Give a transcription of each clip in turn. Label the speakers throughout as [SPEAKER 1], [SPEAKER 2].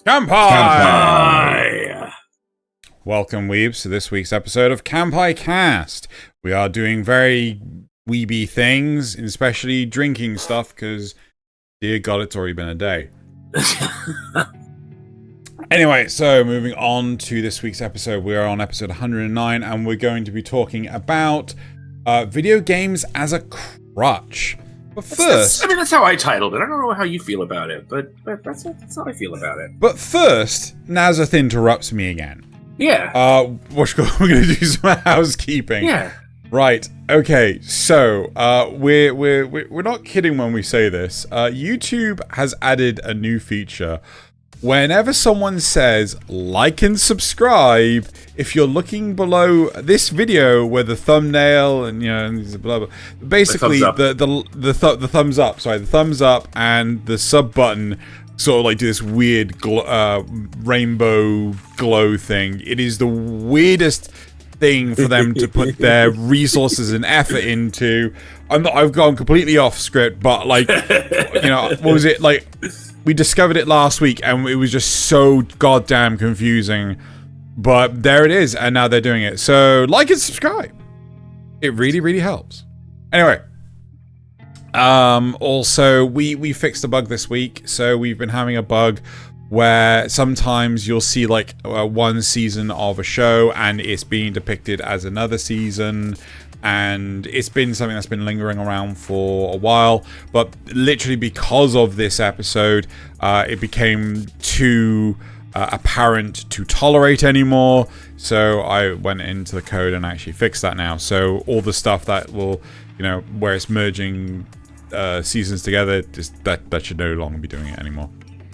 [SPEAKER 1] Kanpai!
[SPEAKER 2] Welcome, weebs, to this week's episode of Kanpai Cast. We are doing very weeby things, especially drinking stuff, because, dear God, it's already been a day. Anyway, so moving on to this week's episode, we are on episode 109, and we're going to be talking about video games as a crutch. But first...
[SPEAKER 1] that's how I titled it. I don't know how you feel about it, but that's how I feel about it.
[SPEAKER 2] But first, Nasuth interrupts me again.
[SPEAKER 1] Yeah.
[SPEAKER 2] We're going to do some housekeeping.
[SPEAKER 1] Yeah.
[SPEAKER 2] Right. Okay. So, we're not kidding when we say this. YouTube has added a new feature. Whenever someone says like and subscribe, if you're looking below this video where the thumbnail and blah blah, basically the thumbs up. Sorry, the thumbs up and the sub button sort of like do this weird rainbow glow thing. It is the weirdest thing for them to put their resources and effort into. I've gone completely off script, but like, what was it like? We discovered it last week, and it was just so goddamn confusing. But there it is, and now they're doing it. So, like and subscribe. It really, really helps. Anyway. Also, we fixed a bug this week. So, we've been having a bug where sometimes you'll see, like, one season of a show, and it's being depicted as another season. And it's been something that's been lingering around for a while, but literally because of this episode, it became too apparent to tolerate anymore. So I went into the code and actually fixed that now. So all the stuff that will, where it's merging seasons together, that should no longer be doing it anymore.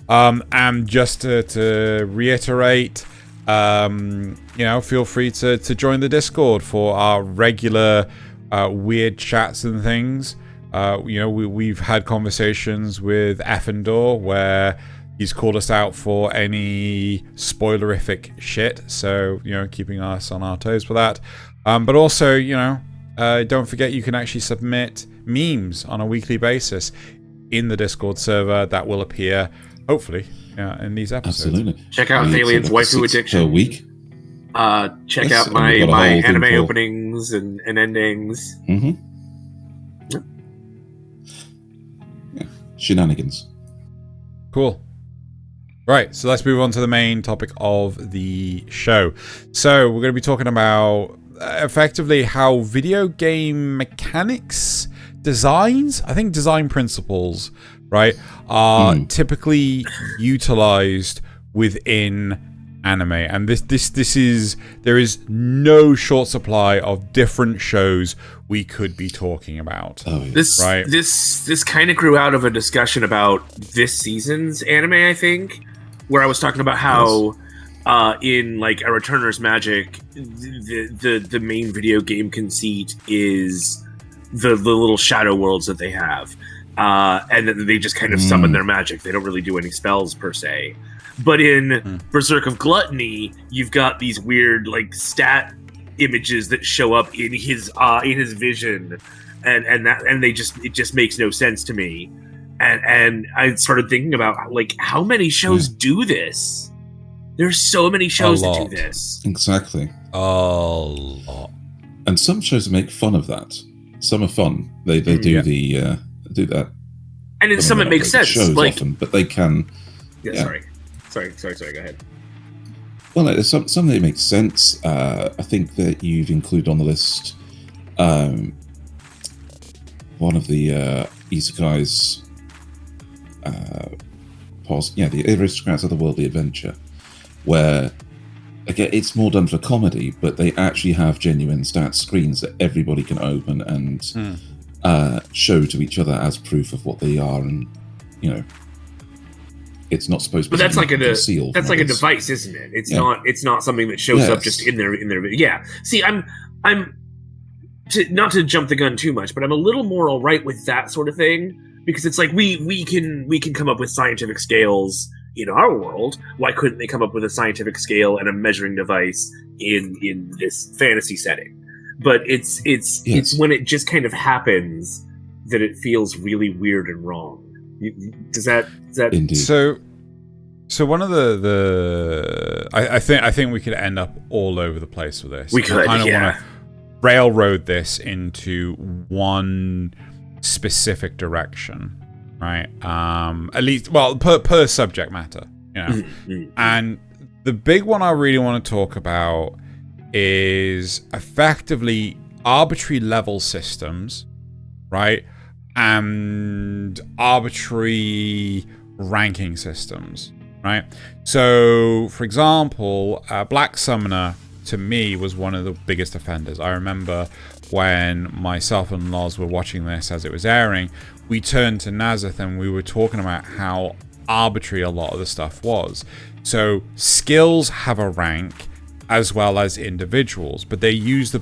[SPEAKER 2] And just to reiterate, feel free to join the Discord for our regular weird chats and things. We've had conversations with Effendor where he's called us out for any spoilerific shit. So, keeping us on our toes for that. But also, don't forget you can actually submit memes on a weekly basis in the Discord server that will appear, hopefully, in these episodes.
[SPEAKER 3] Absolutely.
[SPEAKER 1] Check out Thaylien's waifu addiction.
[SPEAKER 3] Per week.
[SPEAKER 1] Check out my anime openings and endings.
[SPEAKER 3] Mm-hmm. Yeah. Shenanigans.
[SPEAKER 2] Cool. Right, so let's move on to the main topic of the show. So we're going to be talking about effectively how video game mechanics, design principles, right, are typically utilized within anime. And this is, there is no short supply of different shows we could be talking about.
[SPEAKER 3] Oh, yeah.
[SPEAKER 1] This kind of grew out of a discussion about this season's anime, I think, where I was talking about how in like A Returner's Magic, the main video game conceit is the little shadow worlds that they have. And then they just kind of summon their magic. They don't really do any spells per se. But in Berserk of Gluttony, you've got these weird like stat images that show up in his vision, and it just makes no sense to me. And I started thinking about like how many shows do this. There's so many shows that do this.
[SPEAKER 3] Exactly.
[SPEAKER 2] A lot.
[SPEAKER 3] And some shows make fun of that. Some are fun. They do do that.
[SPEAKER 1] And in some it makes sense.
[SPEAKER 3] Shows
[SPEAKER 1] like
[SPEAKER 3] often, but they can.
[SPEAKER 1] Sorry. Go ahead.
[SPEAKER 3] Well, there's some that make sense. I think that you've included on the list one of the isekais. The Aristocrats of the Worldly Adventure, where again it's more done for comedy, but they actually have genuine stat screens that everybody can open and show to each other as proof of what they are, and it's not supposed to be.
[SPEAKER 1] But that's like
[SPEAKER 3] concealed.
[SPEAKER 1] That's like a device, isn't it? It's not. It's not something that shows up just in their. Yeah. See, I'm not to jump the gun too much, but I'm a little more alright with that sort of thing, because it's like we can come up with scientific scales in our world. Why couldn't they come up with a scientific scale and a measuring device in this fantasy setting? But it's when it just kind of happens that it feels really weird and wrong. Does that
[SPEAKER 3] Indeed.
[SPEAKER 2] So So one of I think we could end up all over the place with this.
[SPEAKER 1] We could,
[SPEAKER 2] I kind of
[SPEAKER 1] yeah.
[SPEAKER 2] want to railroad this into one specific direction, right? At least, well, per subject matter, you know. And the big one I really want to talk about is effectively arbitrary level systems, right? And arbitrary ranking systems, right? So, for example, Black Summoner, to me, was one of the biggest offenders. I remember when myself and Loz were watching this as it was airing, we turned to Nasuth and we were talking about how arbitrary a lot of the stuff was. So skills have a rank as well as individuals, but they use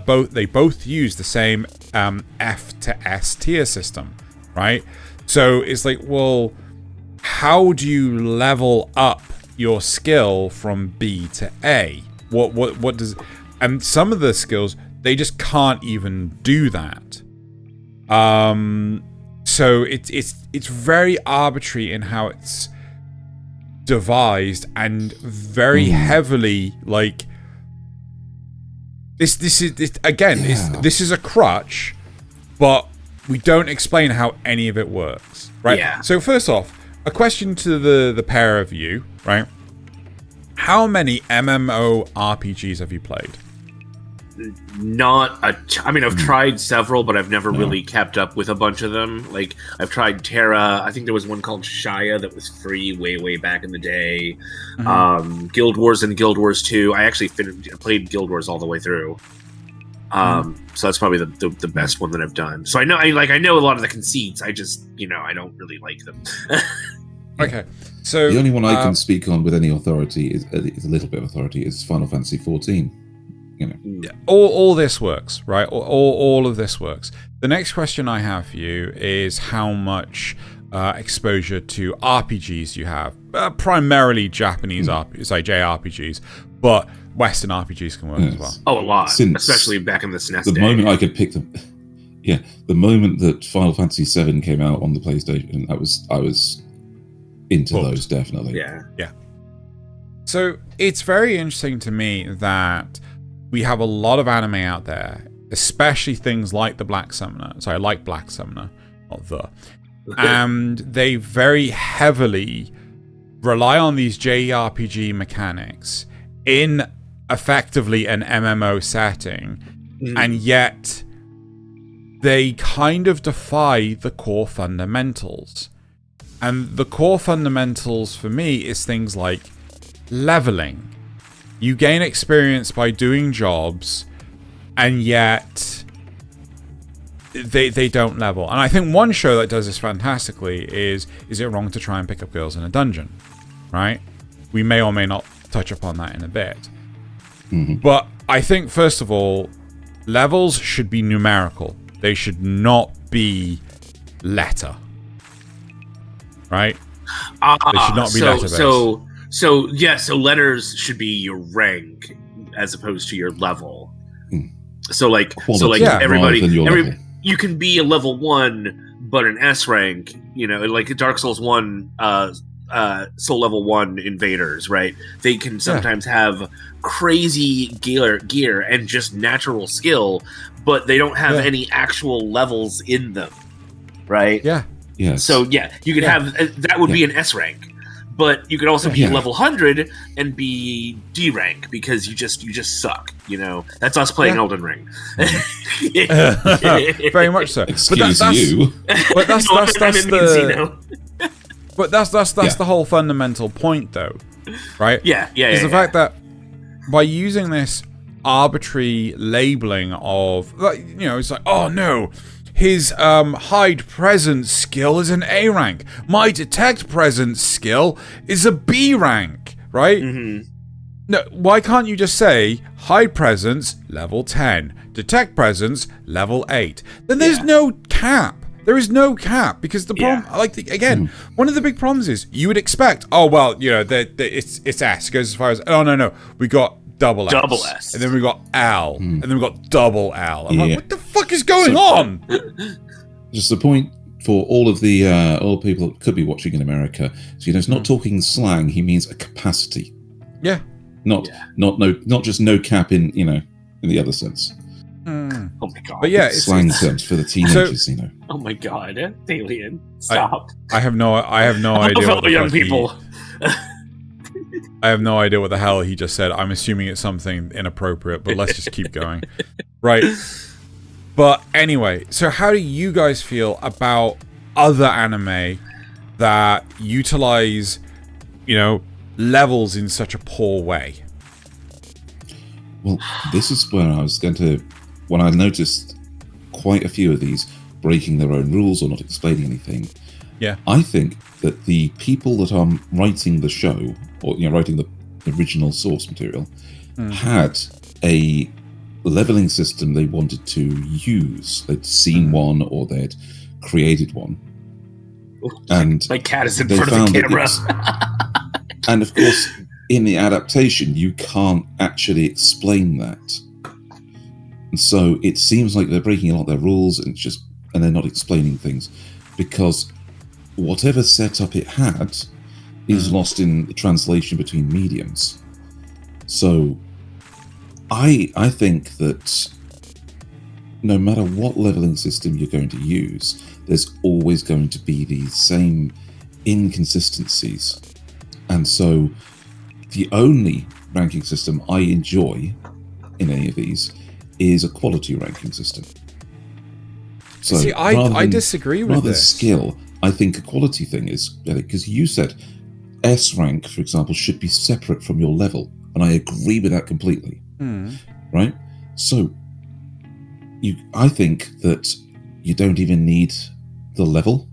[SPEAKER 2] both use the same F to S tier system, right? So it's like, well, how do you level up your skill from B to A? What does, and some of the skills, they just can't even do that. So it's very arbitrary in how it's devised, and very heavily like this is a crutch, but we don't explain how any of it works, right?
[SPEAKER 1] Yeah.
[SPEAKER 2] So first off, a question to the pair of you, right? How many MMORPGs have you played?
[SPEAKER 1] I mean, I've tried several, but I've never really kept up with a bunch of them. Like, I've tried Terra. I think there was one called Shia that was free way back in the day. Guild Wars and Guild Wars 2. I actually played Guild Wars all the way through. So that's probably the best one that I've done. So I know a lot of the conceits. I just, I don't really like them.
[SPEAKER 2] Okay, so
[SPEAKER 3] the only one I can speak on with any authority is a little bit of authority is Final Fantasy 14.
[SPEAKER 2] Yeah, all this works, right? All of this works. The next question I have for you is how much exposure to RPGs you have. Primarily Japanese JRPGs, but Western RPGs can work as well.
[SPEAKER 1] Oh, a lot, especially back in the SNES
[SPEAKER 3] the
[SPEAKER 1] day.
[SPEAKER 3] moment I could pick them. Yeah, the moment that Final Fantasy 7 came out on the PlayStation, I was into those, definitely.
[SPEAKER 2] Yeah. So it's very interesting to me that we have a lot of anime out there, especially things like Black Summoner, not the. And they very heavily rely on these JRPG mechanics in effectively an MMO setting, and yet they kind of defy the core fundamentals. And the core fundamentals for me is things like leveling. You gain experience by doing jobs, and yet they don't level. And I think one show that does this fantastically is It Wrong to Try and Pick Up Girls in a Dungeon? Right? We may or may not touch upon that in a bit. But I think, first of all, levels should be numerical. They should not be letter. Right? They should not be letter-based.
[SPEAKER 1] So letters should be your rank as opposed to your level. Everybody, you can be a level 1 but an S rank. Like Dark Souls 1, Soul Level 1 invaders, right? They can sometimes have crazy gear and just natural skill, but they don't have any actual levels in them, right?
[SPEAKER 2] Yeah.
[SPEAKER 3] Yes.
[SPEAKER 1] So you could have that would be an S rank. But you could also be level 100 and be D rank because you just suck. That's us playing Elden Ring.
[SPEAKER 2] Very much so.
[SPEAKER 3] Excuse you.
[SPEAKER 2] But that's the whole fundamental point, though, right? Is the fact that by using this arbitrary labeling of, it's like, oh no, his hide presence skill is an A rank. My detect presence skill is a B rank, right? No, why can't you just say hide presence level 10, detect presence level 8? Then there's no cap. There is no cap because the problem, one of the big problems is you would expect, it's S. It goes as far as, no, we got double S. And then we got L. And then we got double L. I'm like, what the fuck is going on?
[SPEAKER 3] Just the point for all the people that could be watching in America, so it's not talking slang. He means a capacity.
[SPEAKER 2] Yeah.
[SPEAKER 3] Not just no cap in in the other sense.
[SPEAKER 1] Oh my god!
[SPEAKER 2] But yeah,
[SPEAKER 3] it's slang terms for the teenagers.
[SPEAKER 1] Oh my god, Thaylien, stop!
[SPEAKER 2] I have no idea.
[SPEAKER 1] Fellow young people.
[SPEAKER 2] I have no idea what the hell he just said. I'm assuming it's something inappropriate, but let's just keep going. Right. But anyway, so how do you guys feel about other anime that utilize, levels in such a poor way?
[SPEAKER 3] Well, this is where I was going to... When I noticed quite a few of these breaking their own rules or not explaining anything, I think that the people that are writing the show, or writing the original source material, had a leveling system they wanted to use. They'd seen one, or they'd created one. And
[SPEAKER 1] my cat is in front of the camera.
[SPEAKER 3] And of course, in the adaptation, you can't actually explain that. And so it seems like they're breaking a lot of their rules and they're not explaining things, because whatever setup it had is lost in the translation between mediums. So I think that no matter what leveling system you're going to use, there's always going to be these same inconsistencies. And so the only ranking system I enjoy in any of these is a quality ranking system. So
[SPEAKER 2] see, I disagree with
[SPEAKER 3] rather
[SPEAKER 2] this.
[SPEAKER 3] Skill, I think a quality thing is, because you said S rank, for example, should be separate from your level, and I agree with that completely. Right? So I think that you don't even need the level.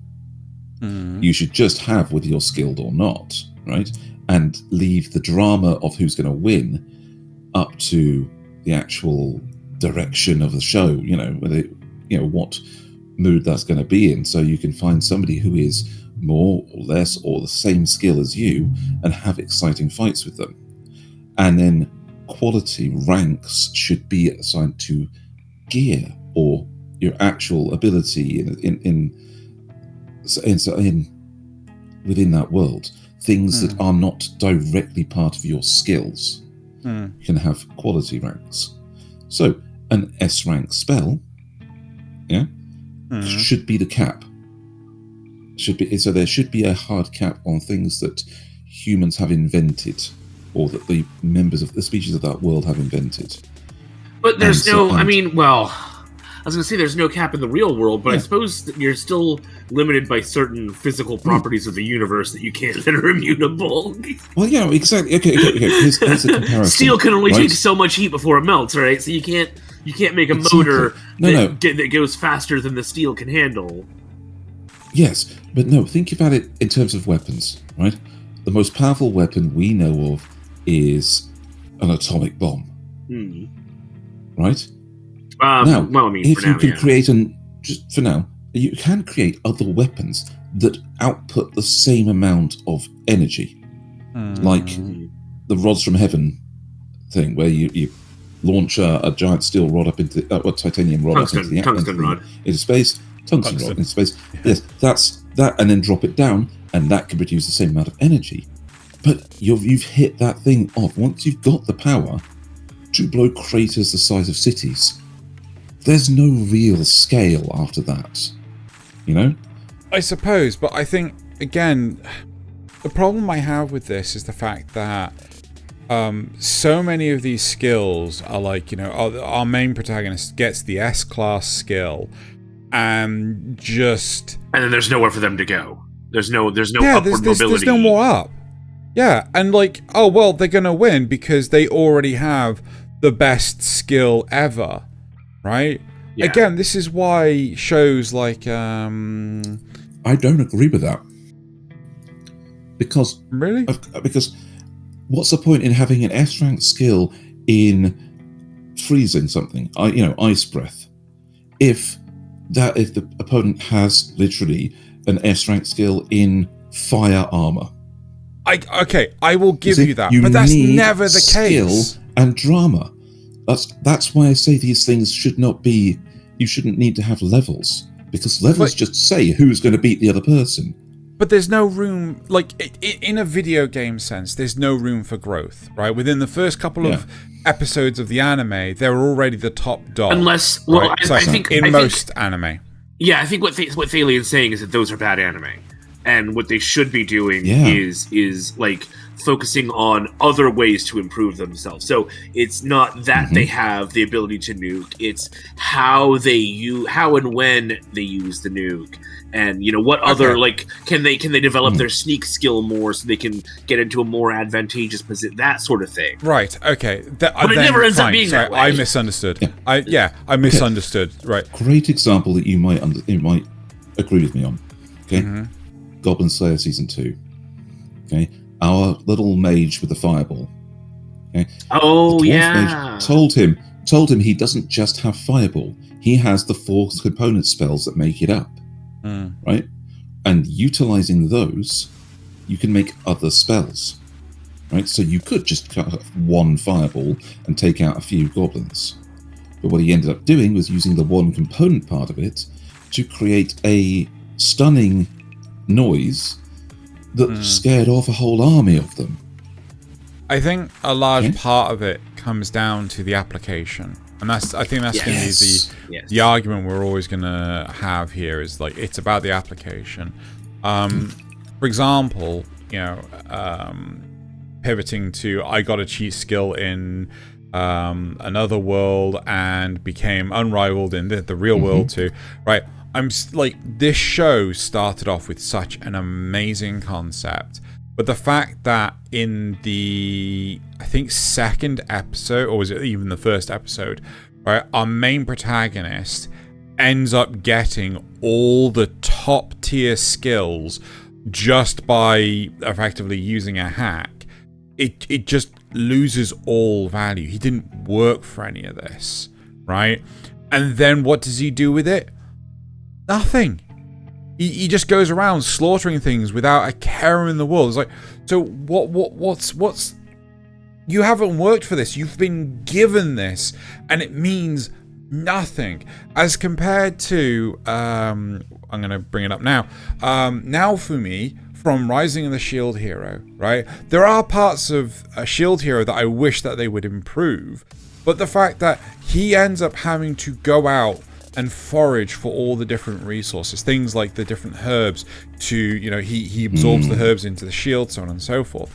[SPEAKER 3] You should just have whether you're skilled or not, right? And leave the drama of who's going to win up to the actual direction of the show, what mood that's going to be in. So you can find somebody who is more or less or the same skill as you and have exciting fights with them. And then quality ranks should be assigned to gear or your actual ability in within that world. Things that are not directly part of your skills can have quality ranks. So an S rank spell, should be the cap. So there should be a hard cap on things that humans have invented, or that the members of the species of that world have invented.
[SPEAKER 1] But there's I was going to say there's no cap in the real world, but I suppose that you're still limited by certain physical properties of the universe that you can't that are immutable.
[SPEAKER 3] Well, yeah, exactly. Okay. Here's the comparison.
[SPEAKER 1] Steel can only take so much heat before it melts, right? So you can't make a motor that goes faster than the steel can handle.
[SPEAKER 3] Yes, but no, think about it in terms of weapons, right? The most powerful weapon we know of is an atomic bomb, right?
[SPEAKER 1] If
[SPEAKER 3] you can create you can create other weapons that output the same amount of energy, like the rods from heaven thing, where you launch a giant steel rod up into titanium rod into space. Tungsten rod into space. Yes, that's that, and then drop it down, and that can produce the same amount of energy. But you've hit that thing off. Once you've got the power to blow craters the size of cities, there's no real scale after that,
[SPEAKER 2] I suppose, but I think, again, the problem I have with this is the fact that so many of these skills are like, our main protagonist gets the S-class skill, and then
[SPEAKER 1] there's nowhere for them to go. There's no upward mobility.
[SPEAKER 2] There's no more up. Yeah, and they're gonna win because they already have the best skill ever. Right? Yeah. Again, this is why shows like
[SPEAKER 3] I don't agree with that. Because what's the point in having an S rank skill in freezing something? Ice breath. If the opponent has literally an S rank skill in fire armor.
[SPEAKER 2] I will give you that, but that's never the case.
[SPEAKER 3] Skill and drama. That's why I say these things should not be. You shouldn't need to have levels. because levels just say who's going to beat the other person.
[SPEAKER 2] But there's no room, like, in a video game sense, there's no room for growth, right? Within the first couple of episodes of the anime, they're already the top dog.
[SPEAKER 1] Unless, well,
[SPEAKER 2] right?
[SPEAKER 1] I think...
[SPEAKER 2] most anime.
[SPEAKER 1] Yeah, I think what Thaylien's saying is that those are bad anime. And what they should be doing is like focusing on other ways to improve themselves. So it's not that they have the ability to nuke; it's how and when they use the nuke, and what other like can they develop their sneak skill more so they can get into a more advantageous position, that sort of thing.
[SPEAKER 2] Right. Okay.
[SPEAKER 1] But it never ends up being that way.
[SPEAKER 2] I misunderstood.
[SPEAKER 3] Yeah.
[SPEAKER 2] I misunderstood. Right.
[SPEAKER 3] Great example that you might agree with me on. Okay. Goblin Slayer Season 2. Okay, our little mage with the fireball. Okay.
[SPEAKER 1] Oh
[SPEAKER 3] the
[SPEAKER 1] yeah.
[SPEAKER 3] Mage told him he doesn't just have fireball. He has the 4 component spells that make it up. Right, and utilizing those, you can make other spells. Right, so you could just cut off 1 fireball and take out a few goblins. But what he ended up doing was using the 1 component part of it to create a stunning noise that scared off a whole army of them.
[SPEAKER 2] I think a large part of it comes down to the application, and I think that's going to be the argument we're always going to have here. Is like it's about the application. For example, pivoting to I got a cheat skill in another world and became unrivaled in the real world too, right? I'm like, this show started off with such an amazing concept, but the fact that in the, I think, second episode, or was it even the first episode, right, our main protagonist ends up getting all the top tier skills just by effectively using a hack, it just loses all value. He didn't work for any of this, right? And then what does he do with it? Nothing. He just goes around slaughtering things without a care in the world. It's like, so what's you haven't worked for this. You've been given this, and it means nothing. As compared to, I'm going to bring it up now. Naofumi from Rising of the Shield Hero, right? There are parts of a Shield Hero that I wish that they would improve, but the fact that he ends up having to go out and forage for all the different resources, things like the different herbs to, he absorbs the herbs into the shield, so on and so forth.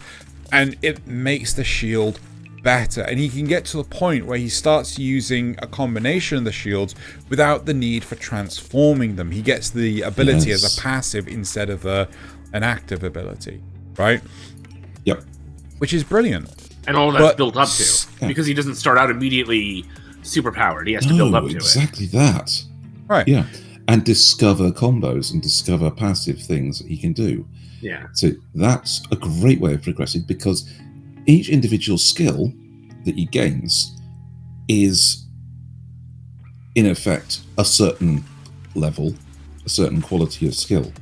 [SPEAKER 2] And it makes the shield better. And he can get to the point where he starts using a combination of the shields without the need for transforming them. He gets the ability as a passive instead of an active ability, right?
[SPEAKER 3] Yep.
[SPEAKER 2] Which is brilliant.
[SPEAKER 1] And all that's built up to, because he doesn't start out immediately super powered. He has to build up to
[SPEAKER 3] exactly that.
[SPEAKER 2] Right.
[SPEAKER 3] Yeah. And discover combos and discover passive things that he can do.
[SPEAKER 1] Yeah.
[SPEAKER 3] So that's a great way of progressing, because each individual skill that he gains is, in effect, a certain level, a certain quality of skill.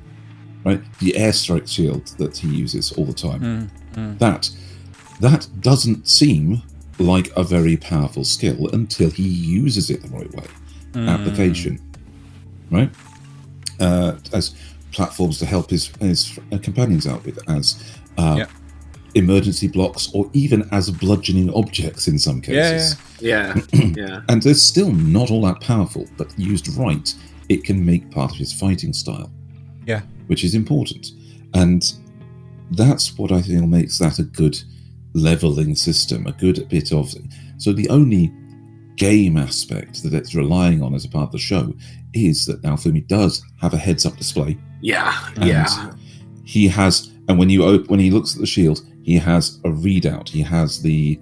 [SPEAKER 3] Right? The airstrike shield that he uses all the time. That doesn't seem like a very powerful skill until he uses it the right way. Application, right? As platforms to help his companions out with, as emergency blocks, or even as bludgeoning objects in some cases.
[SPEAKER 1] Yeah.
[SPEAKER 3] And they're still not all that powerful, but used right, it can make part of his fighting style.
[SPEAKER 2] Yeah.
[SPEAKER 3] Which is important. And that's what I feel makes that a good leveling system, a good bit of... So the only game aspect that it's relying on as a part of the show is that Naofumi does have a heads-up display. He has... And when he looks at the shield, he has a readout. He has the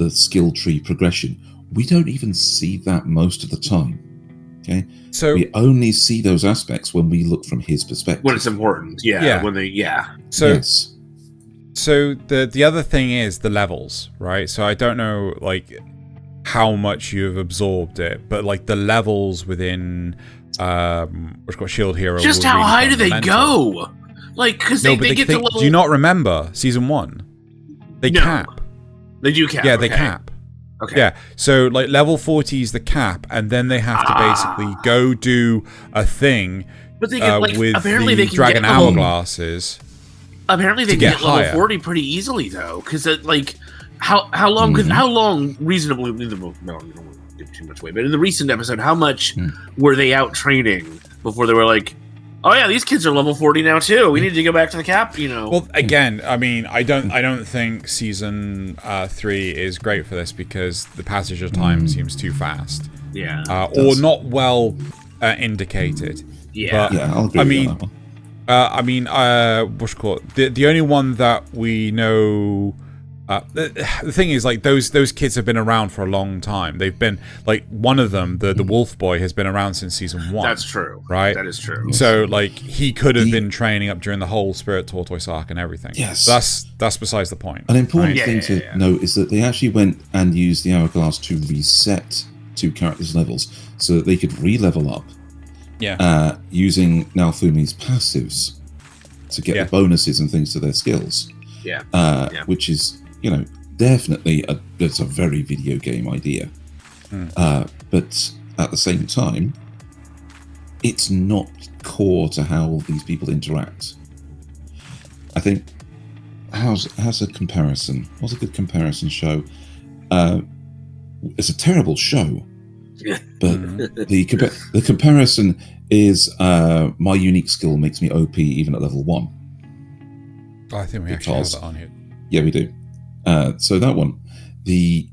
[SPEAKER 3] skill tree progression. We don't even see that most of the time. Okay, so we only see those aspects when we look from his perspective.
[SPEAKER 1] When it's important, When they,
[SPEAKER 2] So, so the other thing is the levels, right? So I don't know how much you've absorbed it, but the levels within what's called Shield Hero.
[SPEAKER 1] Just how high do they go? Because they get to level.
[SPEAKER 2] Do you not remember season 1? They cap.
[SPEAKER 1] They do cap.
[SPEAKER 2] Yeah, they cap.
[SPEAKER 1] Okay.
[SPEAKER 2] Yeah, so like level 40 is the cap, and then they have to basically go do a thing
[SPEAKER 1] but they can,
[SPEAKER 2] with
[SPEAKER 1] apparently
[SPEAKER 2] the
[SPEAKER 1] they can
[SPEAKER 2] dragon
[SPEAKER 1] get level,
[SPEAKER 2] hourglasses.
[SPEAKER 1] Apparently they can
[SPEAKER 2] get
[SPEAKER 1] get level
[SPEAKER 2] higher.
[SPEAKER 1] 40 pretty easily though, because how long how long reasonably no, you don't want to give too much away, but in the recent episode, how much were they out training before they were like, oh yeah, these kids are level 40 now too. We need to go back to the cap,
[SPEAKER 2] Well, again, I mean, I don't think season 3 is great for this because the passage of time seems too fast.
[SPEAKER 1] Yeah.
[SPEAKER 2] Or not well indicated.
[SPEAKER 1] Yeah.
[SPEAKER 2] But,
[SPEAKER 3] I'll agree with that one.
[SPEAKER 2] what's it called? The only one that we know. The thing is, like those kids have been around for a long time. They've been like one of them, the wolf boy, has been around since season 1.
[SPEAKER 1] That's true.
[SPEAKER 2] Right?
[SPEAKER 1] That is true.
[SPEAKER 2] So like he could have been training up during the whole Spirit Tortoise arc and everything.
[SPEAKER 3] Yes.
[SPEAKER 2] That's besides the point.
[SPEAKER 3] An important thing to note is that they actually went and used the hourglass to reset 2 characters' levels so that they could re-level up.
[SPEAKER 2] Yeah.
[SPEAKER 3] Using Naofumi's passives to get the bonuses and things to their skills.
[SPEAKER 1] Yeah.
[SPEAKER 3] Which is, definitely it's a very video game idea. But at the same time, it's not core to how these people interact. I think, how's a comparison? What's a good comparison show? It's a terrible show, but the comparison is my unique skill makes me OP even at level 1.
[SPEAKER 2] I think we actually have that on here.
[SPEAKER 3] Yeah, we do. So that one, the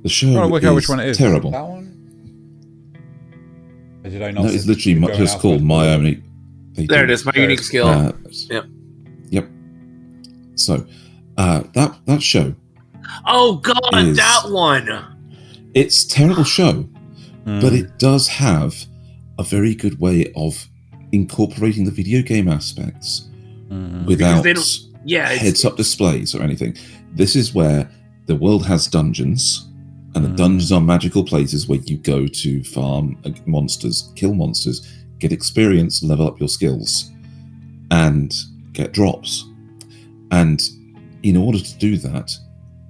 [SPEAKER 3] show
[SPEAKER 2] I'm trying to work out which one it is.
[SPEAKER 3] Terrible.
[SPEAKER 2] That one? Or did I not?
[SPEAKER 3] No, it's literally just called My Only.
[SPEAKER 1] There it is, My Unique Skill.
[SPEAKER 3] Yep. So that show.
[SPEAKER 1] Oh God, that one.
[SPEAKER 3] It's a terrible show, but it does have a very good way of incorporating the video game aspects without heads-up displays or anything. This is where the world has dungeons, and the dungeons are magical places where you go to farm monsters, kill monsters, get experience, level up your skills, and get drops. And in order to do that,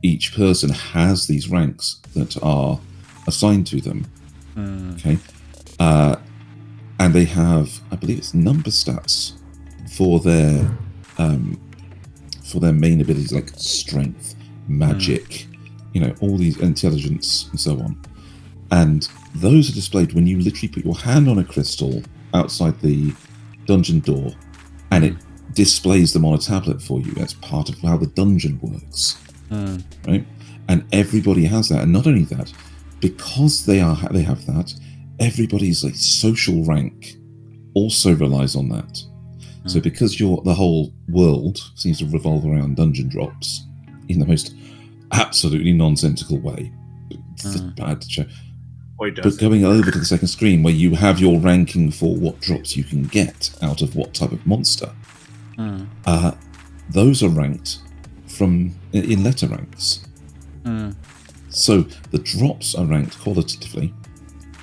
[SPEAKER 3] each person has these ranks that are assigned to them. Okay. And they have, I believe it's number stats for their main abilities like strength, magic, all these, intelligence and so on. And those are displayed when you literally put your hand on a crystal outside the dungeon door, and it displays them on a tablet for you. That's part of how the dungeon works, right? And everybody has that, and not only that, because they have that, everybody's like social rank also relies on that. So because the whole world seems to revolve around dungeon drops in the most absolutely nonsensical way. It's bad to show. But going over to the second screen where you have your ranking for what drops you can get out of what type of monster, those are ranked in letter ranks. So the drops are ranked qualitatively,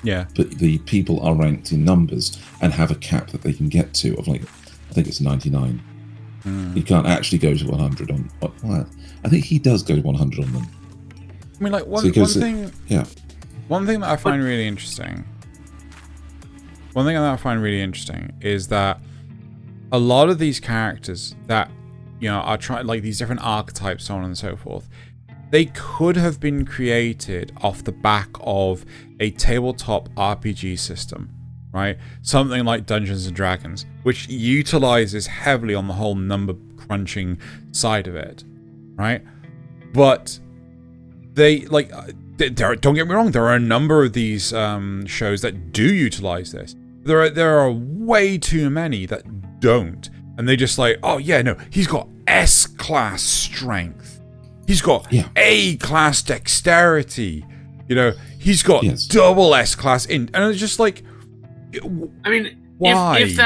[SPEAKER 3] but the people are ranked in numbers and have a cap that they can get to of I think it's 99. You can't actually go to 100 on. Well, I think he does go to 100 on them.
[SPEAKER 2] I mean, like one thing that I find really interesting. One thing that I find really interesting is that a lot of these characters that are trying, like these different archetypes, so on and so forth, they could have been created off the back of a tabletop RPG system, right? Something like Dungeons and Dragons, which utilizes heavily on the whole number crunching side of it, right? But don't get me wrong, there are a number of these shows that do utilize this. There are way too many that don't, and they just he's got S-class strength, he's got A-class dexterity, he's got double S-class and it's just like,
[SPEAKER 1] I mean,
[SPEAKER 2] why?
[SPEAKER 1] if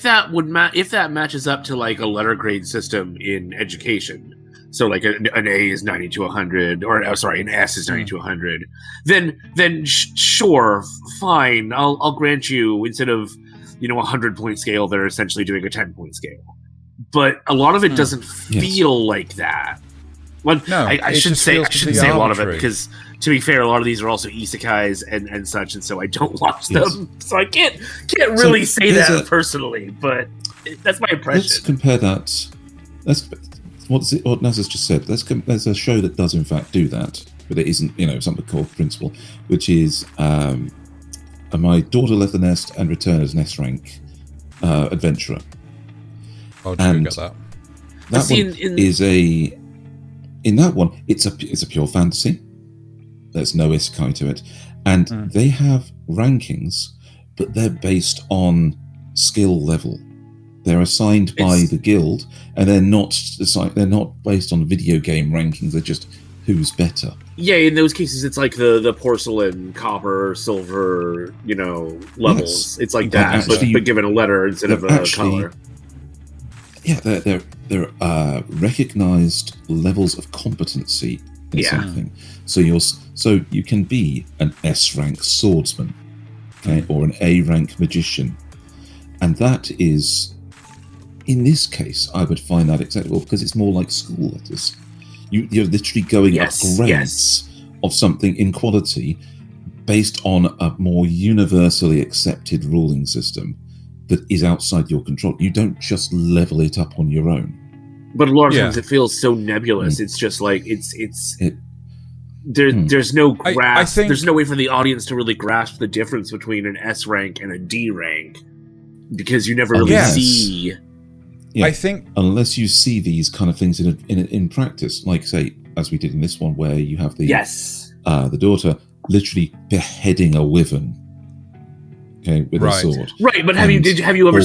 [SPEAKER 1] that matches up to like a letter grade system in education, so like an A is 90 to 100, or an S is 90 to 100, then sure, fine, I'll grant you, instead of 100-point scale, they're essentially doing a 10-point scale. But a lot of it doesn't feel like that. Well,
[SPEAKER 2] No,
[SPEAKER 1] I shouldn't say a lot of it because, to be fair, a lot of these are also isekais and such, and so I don't watch them, so I can't really say that personally. But that's my impression.
[SPEAKER 3] Let's compare that. What Nasuth just said. There's a show that does in fact do that, but it isn't, something called Principal, which is My Daughter Left the Nest and Returned as an S-Rank Adventurer.
[SPEAKER 2] Oh, true, got that.
[SPEAKER 3] That one is a. In that one, it's a pure fantasy. There's no isekai to it, and they have rankings, but they're based on skill level. They're assigned by the guild, and they're not based on video game rankings. They're just who's better.
[SPEAKER 1] Yeah, in those cases, it's like the porcelain, copper, silver, levels. Yes. It's like that, but given a letter instead of a color.
[SPEAKER 3] Yeah, they're recognized levels of competency in something. So you can be an S-rank swordsman, okay, or an A-rank magician, and that is, in this case, I would find that acceptable because it's more like school letters. You're literally going up grades of something in quality based on a more universally accepted ruling system that is outside your control. You don't just level it up on your own.
[SPEAKER 1] But a lot of times it feels so nebulous. It's just like there's no grasp. There's no way for the audience to really grasp the difference between an S rank and a D rank because you never really see.
[SPEAKER 3] Yeah, I think unless you see these kind of things in practice, like say as we did in this one, where you have the daughter literally beheading a wyvern. Okay, with a sword.
[SPEAKER 1] Right, but have you ever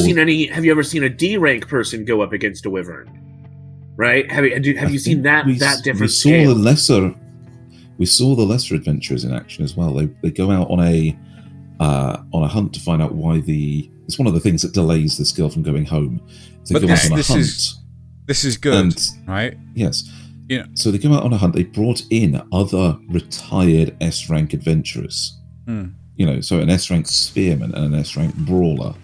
[SPEAKER 1] seen a D rank person go up against a wyvern? Right? Have you seen that different scale?
[SPEAKER 3] We saw the lesser adventurers in action as well. They go out on a hunt to find out why it's one of the things that delays this girl from going home. They go out on a hunt. This is good, right? Yes. Yeah. So they go out on a hunt. They brought in other retired S-rank adventurers. So an S-rank spearman and an S-rank brawler.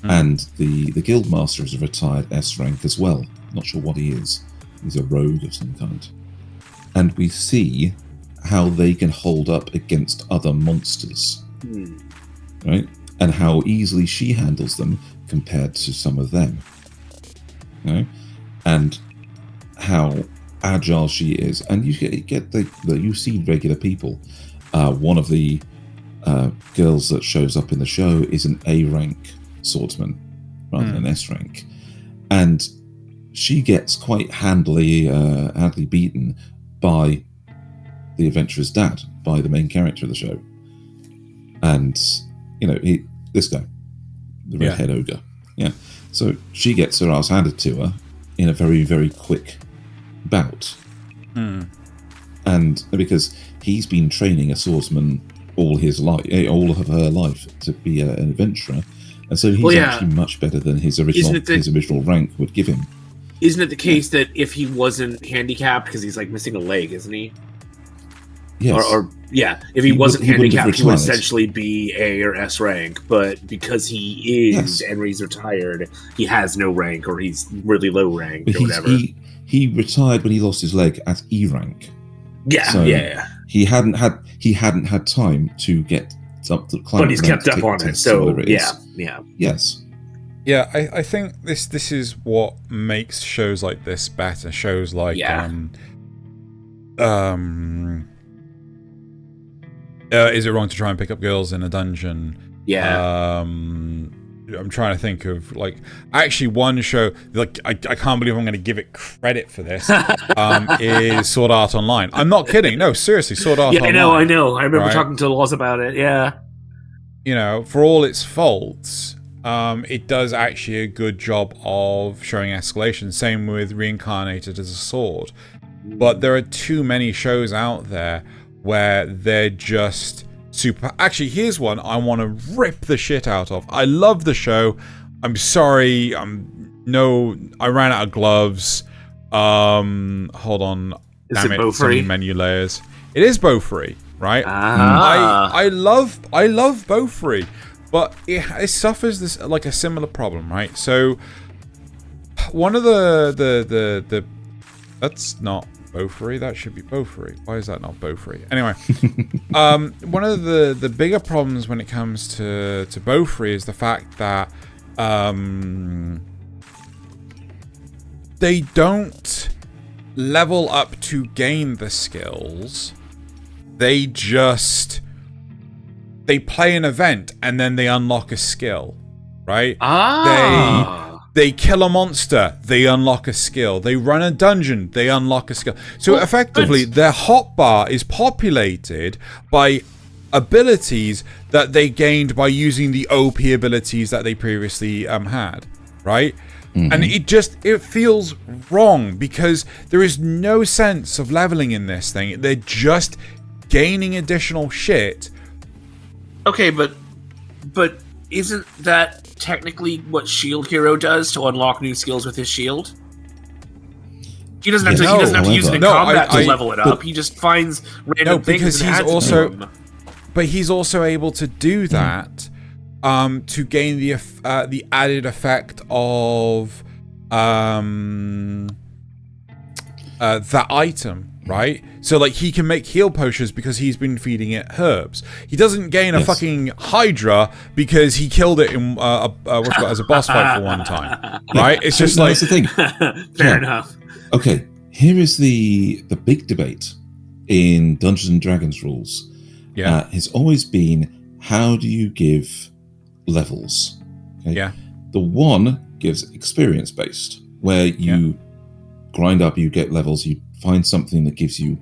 [SPEAKER 3] And the guildmaster is a retired S-rank as well. Not sure what he is. He's a rogue of some kind. And we see how they can hold up against other monsters. Right? And how easily she handles them compared to some of them. And how agile she is. And you you see regular people. One of the girls that shows up in the show is an A-rank swordsman rather than an S-rank, and she gets quite handily beaten by the adventurer's dad, by the main character of the show, and this guy, the redhead ogre. So she gets her ass handed to her in a very, very quick bout, and because he's been training a swordsman all of her life to be an adventurer, and so he's actually much better than his original rank would give him.
[SPEAKER 1] Isn't it the case that if he wasn't handicapped, because he's like missing a leg, isn't he?
[SPEAKER 3] Yes.
[SPEAKER 1] If he wasn't handicapped, he would essentially be A or S rank, but because he is and he's retired, he has no rank, or he's really low rank, or whatever.
[SPEAKER 3] He retired when he lost his leg at E rank. He hadn't had time to get up to climb.
[SPEAKER 1] But he's kept up on it, so
[SPEAKER 3] yes.
[SPEAKER 2] Yeah, I think this is what makes shows like this better. Shows like Is It Wrong to Try and Pick Up Girls in a Dungeon? I'm trying to think of actually one show I can't believe I'm going to give it credit for this. Is Sword Art Online. I'm not kidding. No, seriously, Sword Art Online.
[SPEAKER 1] I know. I remember talking to Laws about it. Yeah.
[SPEAKER 2] For all its faults, it does actually a good job of showing escalation. Same with Reincarnated as a Sword. But there are too many shows out there where they're just super. Actually, here's one I want to rip the shit out of. I love the show. I'm sorry. I ran out of gloves. Hold on.
[SPEAKER 1] Is it BOFURI?
[SPEAKER 2] Menu layers. It is BOFURI, right? I love BOFURI, but it suffers this a similar problem, right? So one of the that's not BOFURI? That should be BOFURI. Why is that not BOFURI? Anyway, one of the bigger problems when it comes to BOFURI is the fact that they don't level up to gain the skills. They play an event and then they unlock a skill, right? They kill a monster, they unlock a skill. They run a dungeon, they unlock a skill. So effectively, their hotbar is populated by abilities that they gained by using the OP abilities that they previously had, right? Mm-hmm. And it feels wrong because there is no sense of leveling in this thing. They're just gaining additional shit.
[SPEAKER 1] Okay, but isn't that technically what Shield Hero does to unlock new skills with his shield? He doesn't have to use it in combat to level it up. He just finds random things and adds them.
[SPEAKER 2] But he's also able to do that to gain the added effect of that item. Right? So, like, he can make heal potions because he's been feeding it herbs. He doesn't gain a fucking Hydra because he killed it in as a boss fight for one time. Right? It's just like...
[SPEAKER 3] That's the thing.
[SPEAKER 1] Fair enough.
[SPEAKER 3] Okay, here is the big debate in Dungeons & Dragons rules.
[SPEAKER 2] Yeah.
[SPEAKER 3] Has always been, how do you give levels? Okay?
[SPEAKER 2] Yeah.
[SPEAKER 3] The one gives experience-based, where you grind up, you get levels, you find something that gives you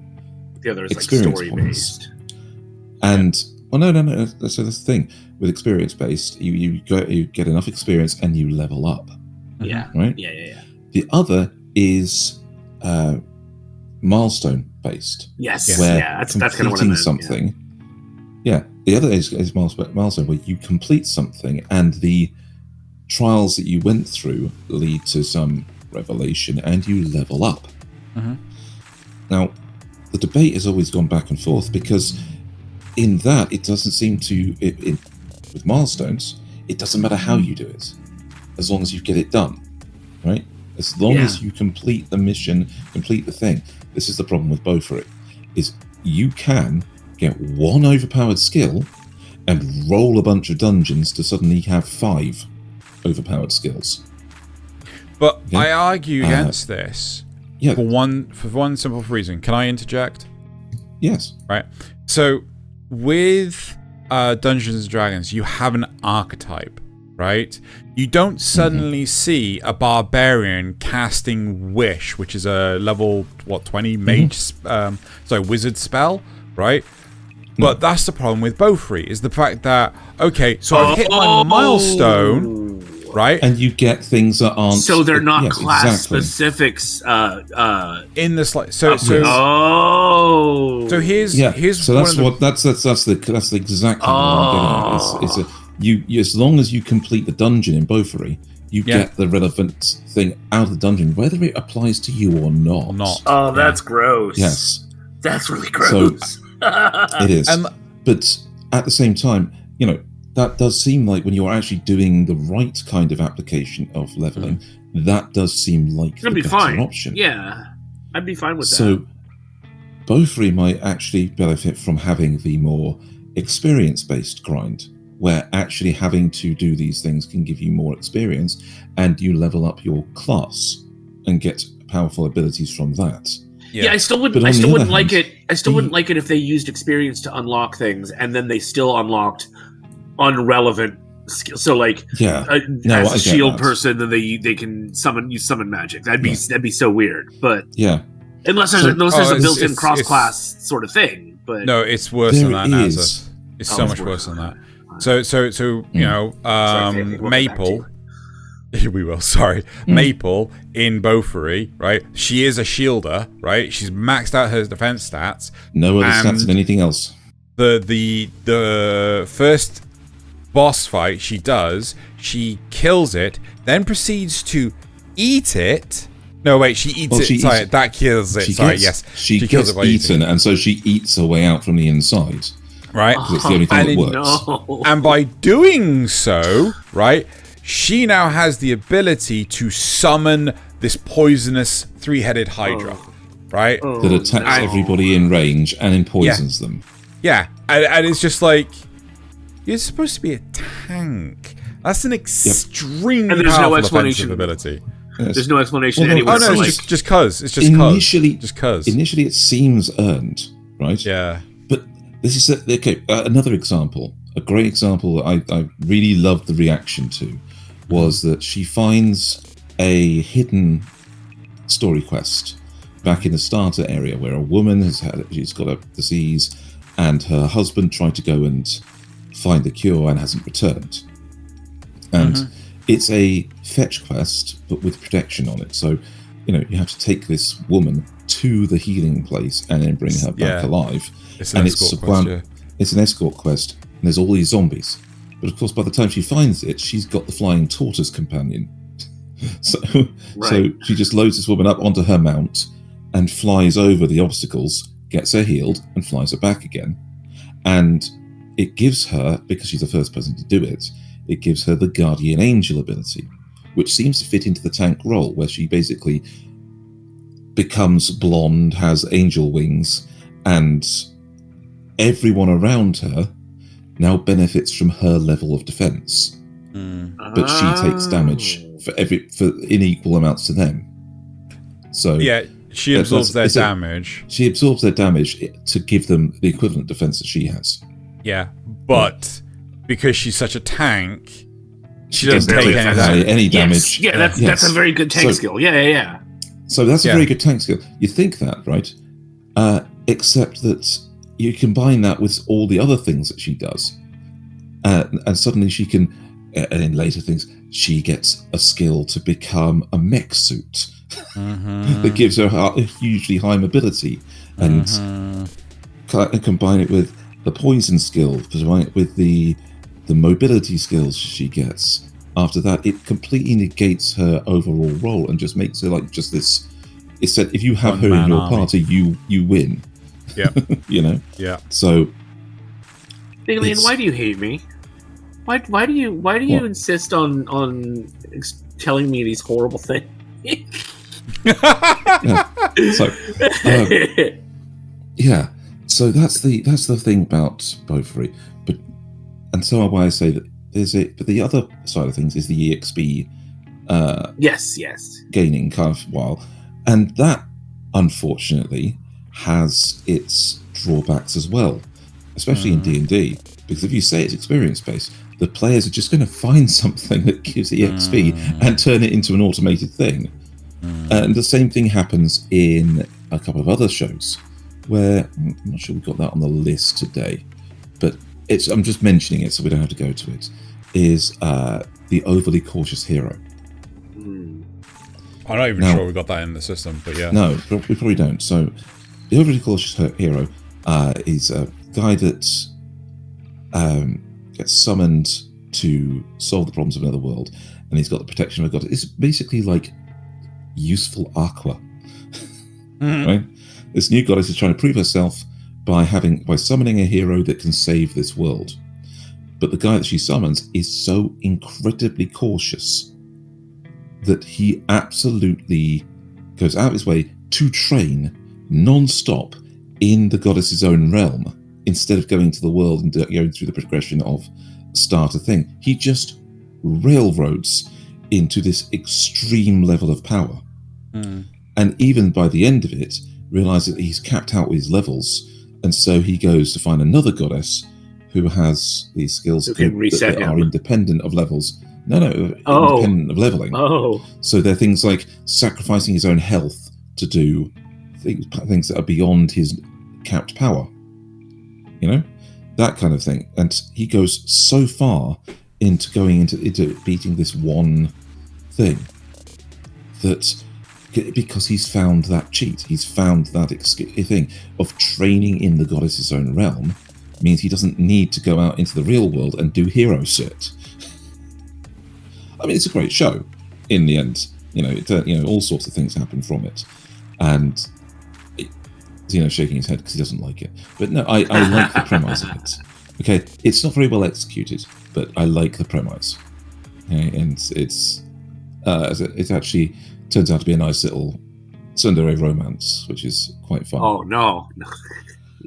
[SPEAKER 1] the other is
[SPEAKER 3] experience
[SPEAKER 1] like
[SPEAKER 3] points. And no. So that's the thing with experience based. You get enough experience and you level up.
[SPEAKER 1] Yeah.
[SPEAKER 3] Right.
[SPEAKER 1] Yeah.
[SPEAKER 3] The other is milestone based.
[SPEAKER 1] Yes.
[SPEAKER 3] Where
[SPEAKER 1] that's kind of what I
[SPEAKER 3] completing
[SPEAKER 1] meant.
[SPEAKER 3] something. Yeah. The other is milestone, where you complete something and the trials that you went through lead to some revelation and you level up.
[SPEAKER 2] Mm-hmm.
[SPEAKER 3] Now, the debate has always gone back and forth because in that it doesn't seem to, with milestones, it doesn't matter how you do it, as long as you get it done, right? As long as you complete the mission, complete the thing. This is the problem with BOFURI, is you can get one overpowered skill and roll a bunch of dungeons to suddenly have 5 overpowered skills.
[SPEAKER 2] But I argue against this.
[SPEAKER 3] Yeah.
[SPEAKER 2] For one simple reason. Can I interject?
[SPEAKER 3] Yes.
[SPEAKER 2] Right. So with Dungeons and Dragons, you have an archetype, right? You don't suddenly see a barbarian casting Wish, which is a level 20 mage, wizard spell, right? But that's the problem with BOFURI, is the fact that so I've hit my milestone. Right,
[SPEAKER 3] and you get things that aren't.
[SPEAKER 1] So they're not class specifics.
[SPEAKER 2] In this, so here's
[SPEAKER 3] So that's exactly what I'm getting at. It's you as long as you complete the dungeon in BOFURI, you get the relevant thing out of the dungeon, whether it applies to you or not.
[SPEAKER 1] Oh, that's gross.
[SPEAKER 3] Yes,
[SPEAKER 1] that's really gross.
[SPEAKER 3] So it is, but at the same time, that does seem like when you're actually doing the right kind of application of leveling, that does seem like the better option.
[SPEAKER 1] Yeah, I'd be fine with that.
[SPEAKER 3] So, BOFURI might actually benefit from having the more experience-based grind, where actually having to do these things can give you more experience, and you level up your class and get powerful abilities from that.
[SPEAKER 1] Yeah, I still wouldn't like it. I still wouldn't like it if they used experience to unlock things, and then they still unlocked unrelevant skills. So as a shield person, then they can use summon magic. That'd be so weird. But unless there's a built-in cross-class sort of thing. But
[SPEAKER 2] no, it's worse than that. Nasuth. It's so much worse than that. So Maple. We will. Sorry, Maple in BOFURI, right? She is a shielder, right? She's maxed out her defense stats.
[SPEAKER 3] No other stats than anything else.
[SPEAKER 2] The first boss fight she kills it, then proceeds to eat it. No, wait, she eats it. Sorry, that kills it.
[SPEAKER 3] She gets eaten, and so she eats her way out from the inside.
[SPEAKER 2] Right?
[SPEAKER 3] It's the only thing that works.
[SPEAKER 2] And by doing so, right, she now has the ability to summon this poisonous 3-headed Hydra. right?
[SPEAKER 3] That attacks everybody in range and poisons them.
[SPEAKER 2] Yeah, and it's just like, you're supposed to be a tank. That's an extremely powerful offensive ability.
[SPEAKER 1] Yes. There's no explanation anywhere.
[SPEAKER 2] Oh no, it's just cause. It's just cause.
[SPEAKER 3] Initially, it seems earned, right?
[SPEAKER 2] Yeah.
[SPEAKER 3] But this is another example. A great example that I really loved the reaction to was that she finds a hidden story quest back in the starter area where a woman she's got a disease, and her husband tried to go and find the cure and hasn't returned. And it's a fetch quest, but with protection on it. So, you have to take this woman to the healing place and then bring her back alive.
[SPEAKER 2] It's an escort quest,
[SPEAKER 3] It's an escort quest, and there's all these zombies. But of course, by the time she finds it, she's got the flying tortoise companion. So she just loads this woman up onto her mount and flies over the obstacles, gets her healed, and flies her back again. And it gives her, because she's the first person to do it, it gives her the Guardian Angel ability, which seems to fit into the tank role, where she basically becomes blonde, has angel wings, and everyone around her now benefits from her level of defense. But she takes damage in equal amounts to them. So
[SPEAKER 2] yeah, she absorbs their damage.
[SPEAKER 3] She absorbs their damage to give them the equivalent defense that she has.
[SPEAKER 2] Yeah, but because she's such a tank, she doesn't take
[SPEAKER 3] any damage.
[SPEAKER 1] Yes. Yeah, that's a very good tank skill. Yeah.
[SPEAKER 3] So that's a very good tank skill. You think that, right? Except that you combine that with all the other things that she does, and suddenly she can. And in later things, she gets a skill to become a mech suit that gives her a hugely high mobility, and combine it with the poison skill, combine it with the mobility skills she gets. After that, it completely negates her overall role and just makes her like just this. It's said if you have her in your party, you win.
[SPEAKER 2] Yeah,
[SPEAKER 3] Yeah. So,
[SPEAKER 1] Thaylien, why do you hate me? Why do you insist on telling me these horrible things?
[SPEAKER 3] So that's the thing about BOFURI, and so why I say that there's it. But the other side of things is the EXP.
[SPEAKER 1] Yes.
[SPEAKER 3] Gaining kind of while, and that unfortunately has its drawbacks as well, especially in D&D, because if you say it's experience based, the players are just going to find something that gives EXP and turn it into an automated thing. And the same thing happens in a couple of other shows where I'm not sure we got that on the list today, but I'm just mentioning it so we don't have to go to it, is the overly cautious hero.
[SPEAKER 2] I'm not even sure we got that in the system, but yeah.
[SPEAKER 3] No, we probably don't. So the overly cautious hero is a guy that gets summoned to solve the problems of another world, and he's got the protection of a god. It's basically like useful Aqua, right? This new goddess is trying to prove herself by summoning a hero that can save this world. But the guy that she summons is so incredibly cautious that he absolutely goes out of his way to train non-stop in the goddess's own realm, instead of going to the world and going through the progression of starter thing. He just railroads into this extreme level of power. And even by the end of it, realizes that he's capped out with his levels, and so he goes to find another goddess who has these skills that are independent of levels. Independent of leveling. So they're things like sacrificing his own health to do things that are beyond his capped power. That kind of thing. And he goes so far into beating this one thing that, because he's found that cheat, he's found that thing of training in the goddess's own realm, means he doesn't need to go out into the real world and do hero shit. I mean, it's a great show. In the end, all sorts of things happen from it, and shaking his head because he doesn't like it. But no, I like the premise of it. Okay, it's not very well executed, but I like the premise. Okay? And it actually turns out to be a nice little tsundere romance, which is quite fun.
[SPEAKER 1] Oh no.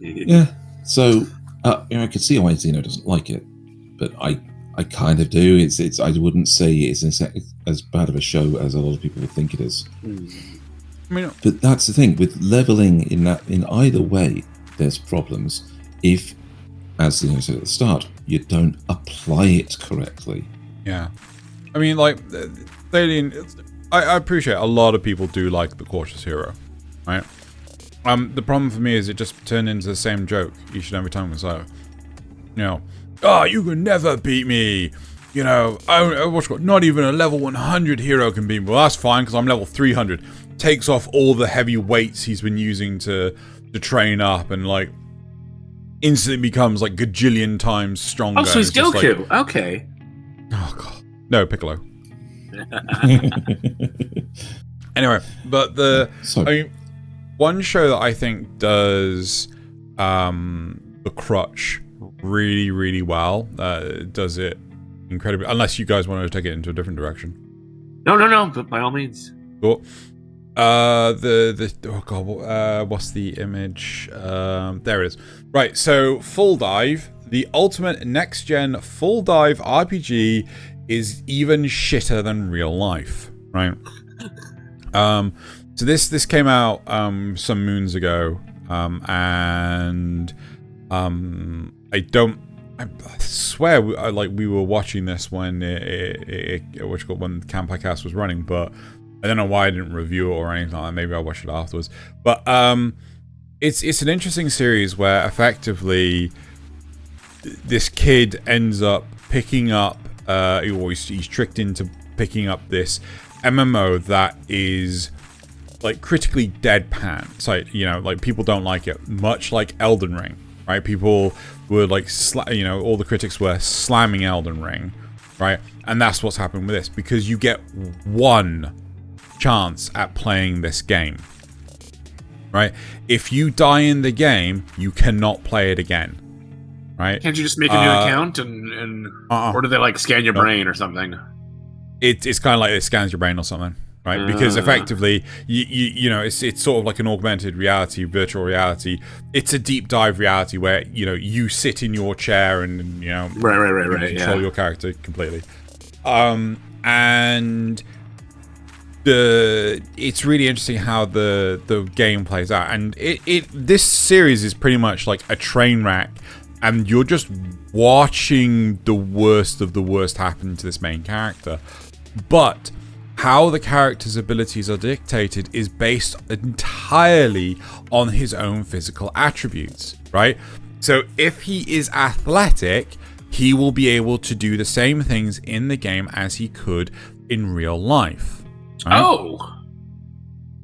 [SPEAKER 3] Yeah. So I can see why Xeno doesn't like it, but I kind of do. It's I wouldn't say it's as bad of a show as a lot of people would think it is.
[SPEAKER 2] I mean,
[SPEAKER 3] but that's the thing with leveling in either way. There's problems if, as Xeno said at the start, you don't apply it correctly.
[SPEAKER 2] Yeah. I mean, like, Thaylien, I appreciate a lot of people do like the cautious hero, right? The problem for me is it just turned into the same joke each and every time. So, you can never beat me. Not even a level 100 hero can beat me. Well, that's fine because I'm level 300. Takes off all the heavy weights he's been using to train up, and like instantly becomes like gajillion times stronger.
[SPEAKER 1] Oh, so he's Goku. Okay.
[SPEAKER 2] Oh god, no, Piccolo. Anyway, but one show that I think does the crutch really, really well, does it incredibly. Unless you guys want to take it into a different direction.
[SPEAKER 1] No, but by all means.
[SPEAKER 2] Cool. What's the image? There it is. Right, so Full Dive, the ultimate next-gen full dive RPG, is even shitter than real life, right? So this came out some moons ago, and I swear we were watching this when when Kanpai Cast was running, but I don't know why I didn't review it or anything like that. Maybe I'll watch it afterwards. But it's an interesting series where effectively this kid ends up picking up, he's tricked into picking up this MMO that is like critically deadpan. So like people don't like it, much like Elden Ring, right? People were like, all the critics were slamming Elden Ring, right? And that's what's happened with this, because you get one chance at playing this game, right? If you die in the game, you cannot play it again, right?
[SPEAKER 1] Can't you just make a new account and or do they like scan your brain or something?
[SPEAKER 2] It's kind of like it scans your brain or something, right? Because effectively, it's sort of like an augmented reality, virtual reality. It's a deep dive reality where you sit in your chair and
[SPEAKER 1] right,
[SPEAKER 2] control your character completely, and it's really interesting how the game plays out, and this series is pretty much like a train wreck, and you're just watching the worst of the worst happen to this main character. But how the character's abilities are dictated is based entirely on his own physical attributes, right? So if he is athletic, he will be able to do the same things in the game as he could in real life. Right?
[SPEAKER 1] Oh,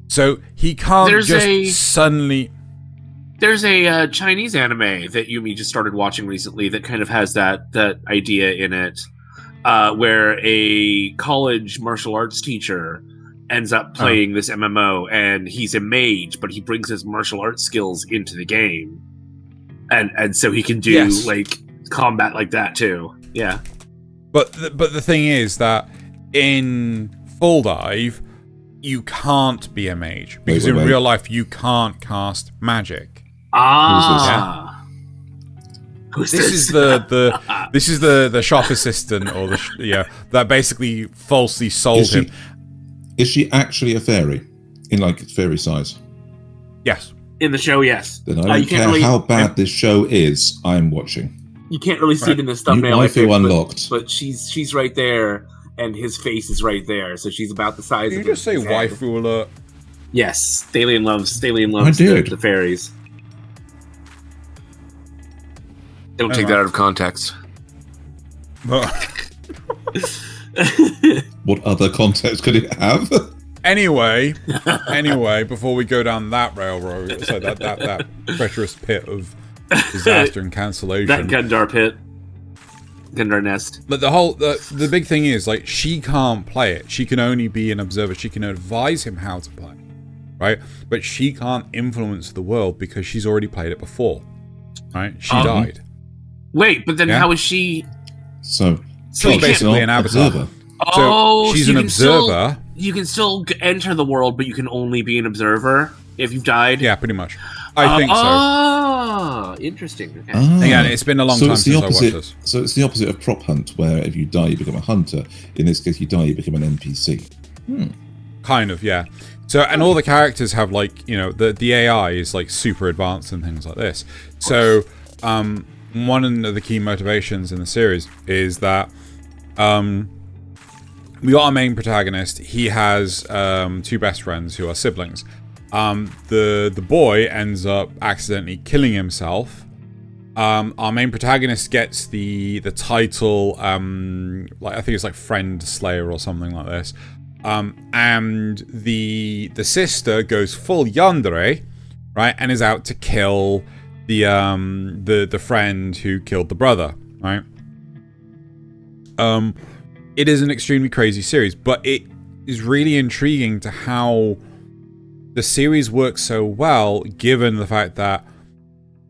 [SPEAKER 2] so he can't suddenly.
[SPEAKER 1] There's a Chinese anime that Yumi just started watching recently that kind of has that idea in it, where a college martial arts teacher ends up playing this MMO, and he's a mage, but he brings his martial arts skills into the game, and so he can do like combat like that too. Yeah,
[SPEAKER 2] but the thing is that in Full Dive, you can't be a mage because in real life you can't cast magic.
[SPEAKER 1] Who's
[SPEAKER 2] this is the shop assistant or that basically falsely sold him.
[SPEAKER 3] Is she actually a fairy in like fairy size?
[SPEAKER 2] Yes.
[SPEAKER 1] In the show, yes.
[SPEAKER 3] Then I don't care how bad this show is. I'm watching.
[SPEAKER 1] You can't really see it in this thumbnail.
[SPEAKER 3] I feel unlocked,
[SPEAKER 1] but she's right there, and his face is right there. So she's about the size.
[SPEAKER 2] Did
[SPEAKER 1] of
[SPEAKER 2] you just say waifu alert?
[SPEAKER 1] Yes, Thaylien loves the fairies. Don't take that out of context.
[SPEAKER 3] What other context could it have?
[SPEAKER 2] Anyway, before we go down that railroad, so that treacherous pit of disaster and cancellation,
[SPEAKER 1] that Gundar pit, Gundar nest.
[SPEAKER 2] But the big thing is, like, she can't play it. She can only be an observer. She can advise him how to play, right? But she can't influence the world because she's already played it before, right? She died.
[SPEAKER 1] Wait, but then how is she?
[SPEAKER 3] So
[SPEAKER 2] she's basically an avatar.
[SPEAKER 3] observer.
[SPEAKER 2] So she's an observer.
[SPEAKER 1] you can still enter the world, but you can only be an observer if you've died.
[SPEAKER 2] Yeah, pretty much. I think so.
[SPEAKER 1] Ah, interesting. Okay.
[SPEAKER 2] Again, it's been a long time since I watched this.
[SPEAKER 3] So it's the opposite of prop hunt, where if you die, you become a hunter. In this case, you die, you become an NPC.
[SPEAKER 2] Kind of, yeah. So, and all the characters have, like, you know, the AI is, like, super advanced and things like this. So, one of the key motivations in the series is that we got our main protagonist. He has 2 best friends who are siblings. The boy ends up accidentally killing himself. Our main protagonist gets the title, like I think it's like Friend Slayer or something like this. And the sister goes full yandere, right, and is out to kill the friend who killed the brother, right? It is an extremely crazy series, but it is really intriguing to how the series works so well, given the fact that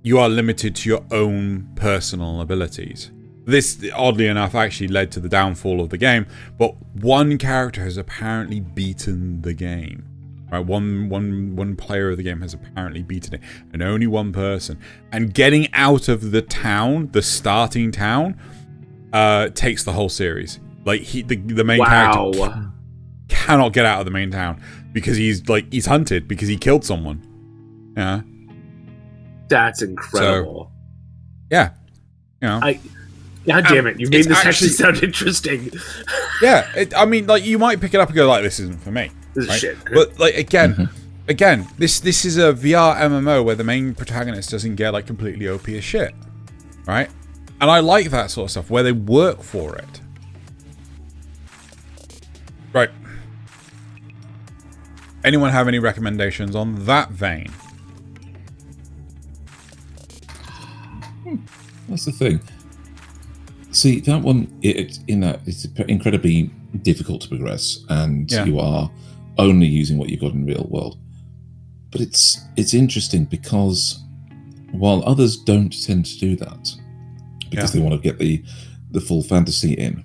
[SPEAKER 2] you are limited to your own personal abilities. This, oddly enough, actually led to the downfall of the game, but one character has apparently beaten the game. Right, one player of the game has apparently beaten it, and only one person. And getting out of the town, the starting town, takes the whole series. Like the main character cannot get out of the main town because he's hunted because he killed someone. Yeah,
[SPEAKER 1] that's incredible.
[SPEAKER 2] So, yeah, you know.
[SPEAKER 1] God damn it! You made this actually sound interesting.
[SPEAKER 2] Yeah, I mean, like, you might pick it up and go like, "This isn't for me."
[SPEAKER 1] This is shit.
[SPEAKER 2] But like again, this is a VR MMO where the main protagonist doesn't get like completely OP as shit, right? And I like that sort of stuff where they work for it. Right. Anyone have any recommendations on that vein?
[SPEAKER 3] That's the thing. See, that one, it's incredibly difficult to progress, and you are only using what you've got in real world. But it's interesting because while others don't tend to do that because they want to get the full fantasy in,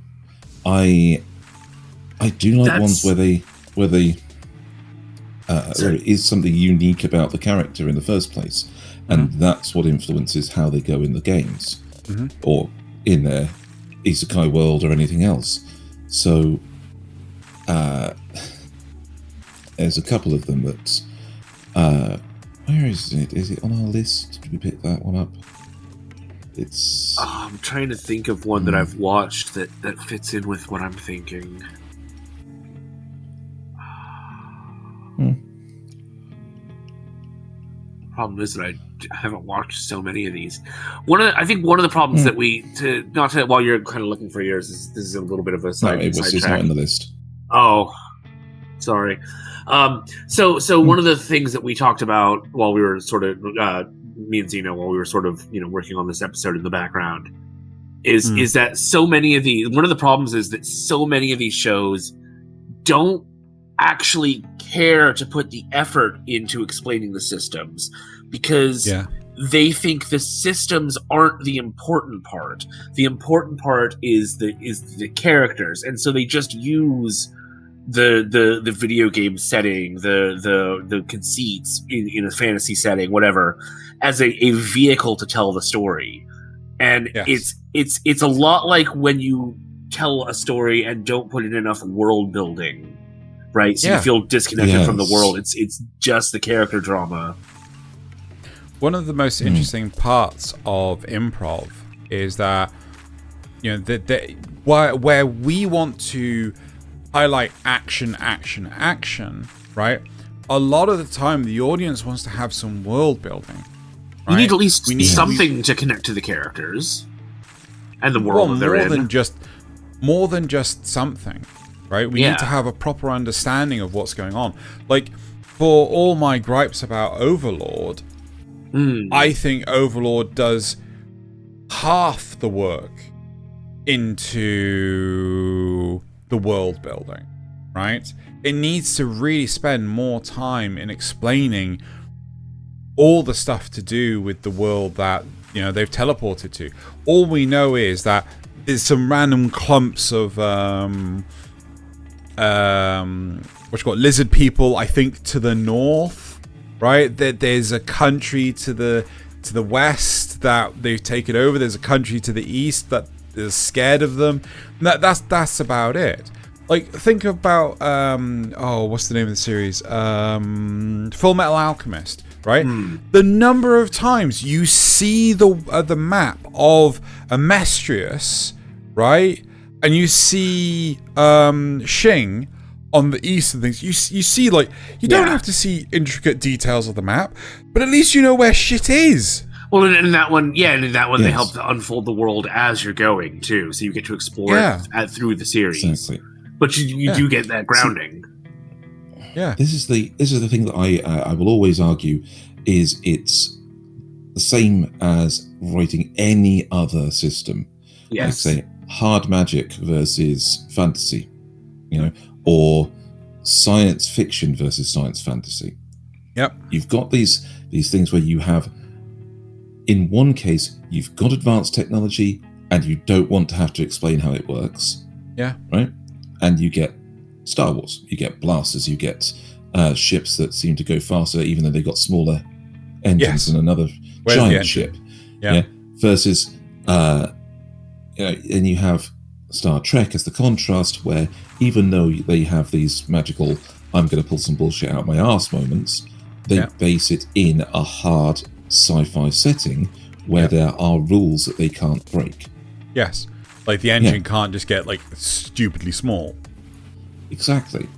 [SPEAKER 3] I do like ones where there is something unique about the character in the first place, and that's what influences how they go in the games or in their isekai world or anything else. So there's a couple of them that where is it? Is it on our list? Did we pick that one up? It's
[SPEAKER 1] I'm trying to think of one that I've watched that fits in with what I'm thinking. The problem is that I haven't watched so many of these. I think one of the problems that while you're kind of looking for yours, this is a little bit of a side.
[SPEAKER 3] It's not in the list.
[SPEAKER 1] Oh, sorry. So one of the things that we talked about while we were sort of me and Zeno, while we were sort of working on this episode in the background, is that so many of one of the problems is that so many of these shows don't actually care to put the effort into explaining the systems because they think the systems aren't the important part. The important part is the characters, and so they just use the video game setting, the conceits in a fantasy setting, whatever, as a vehicle to tell the story. And it's a lot like when you tell a story and don't put in enough world building. Right, so you feel disconnected from the world. It's just the character drama.
[SPEAKER 2] One of the most interesting parts of improv is that where we want to highlight action, right? A lot of the time, the audience wants to have some world building. Right?
[SPEAKER 1] You need at least something to connect to the characters and the world they're in.
[SPEAKER 2] More than just something. Right? We need to have a proper understanding of what's going on. Like, for all my gripes about Overlord, I think Overlord does half the work into the world building, right? It needs to really spend more time in explaining all the stuff to do with the world that, they've teleported to. All we know is that there's some random clumps of lizard people, I think, to the north, right? There's a country to the west that they've taken over. There's a country to the east that is scared of them. That's about it. Like, think about what's the name of the series? Full Metal Alchemist, right? The number of times you see the map of Amestrius, right? And you see Xing on the east and things. You see, like, you don't have to see intricate details of the map, but at least you know where shit is.
[SPEAKER 1] Well, in that one, they help to unfold the world as you're going too, so you get to explore it through the series.
[SPEAKER 3] Exactly.
[SPEAKER 1] But you do get that grounding.
[SPEAKER 2] Yeah.
[SPEAKER 3] This is the thing that I will always argue is it's the same as writing any other system.
[SPEAKER 1] Yes.
[SPEAKER 3] Like, say, hard magic versus fantasy, or science fiction versus science fantasy.
[SPEAKER 2] Yep.
[SPEAKER 3] You've got these things where you have, in one case, you've got advanced technology and you don't want to have to explain how it works.
[SPEAKER 2] Yeah.
[SPEAKER 3] Right? And you get Star Wars. You get blasters. You get ships that seem to go faster, even though they've got smaller engines than another giant ship.
[SPEAKER 2] Yeah.
[SPEAKER 3] Versus, and you have Star Trek as the contrast, where even though they have these magical, I'm going to pull some bullshit out my arse moments, they base it in a hard sci-fi setting where there are rules that they can't break.
[SPEAKER 2] Yes. Like, the engine can't just get, like, stupidly small.
[SPEAKER 3] Exactly.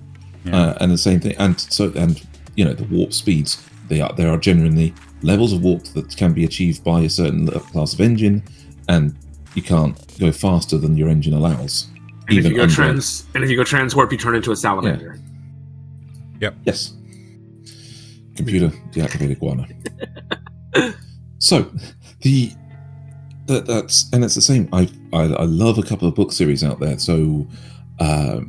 [SPEAKER 3] And the same thing. And the warp speeds, there are genuinely levels of warp that can be achieved by a certain class of engine, and you can't go faster than your engine allows.
[SPEAKER 1] And if you go transwarp, you turn into a salamander.
[SPEAKER 2] Yep.
[SPEAKER 3] Yes. Computer deactivated guano. So that's the same. I love a couple of book series out there. So a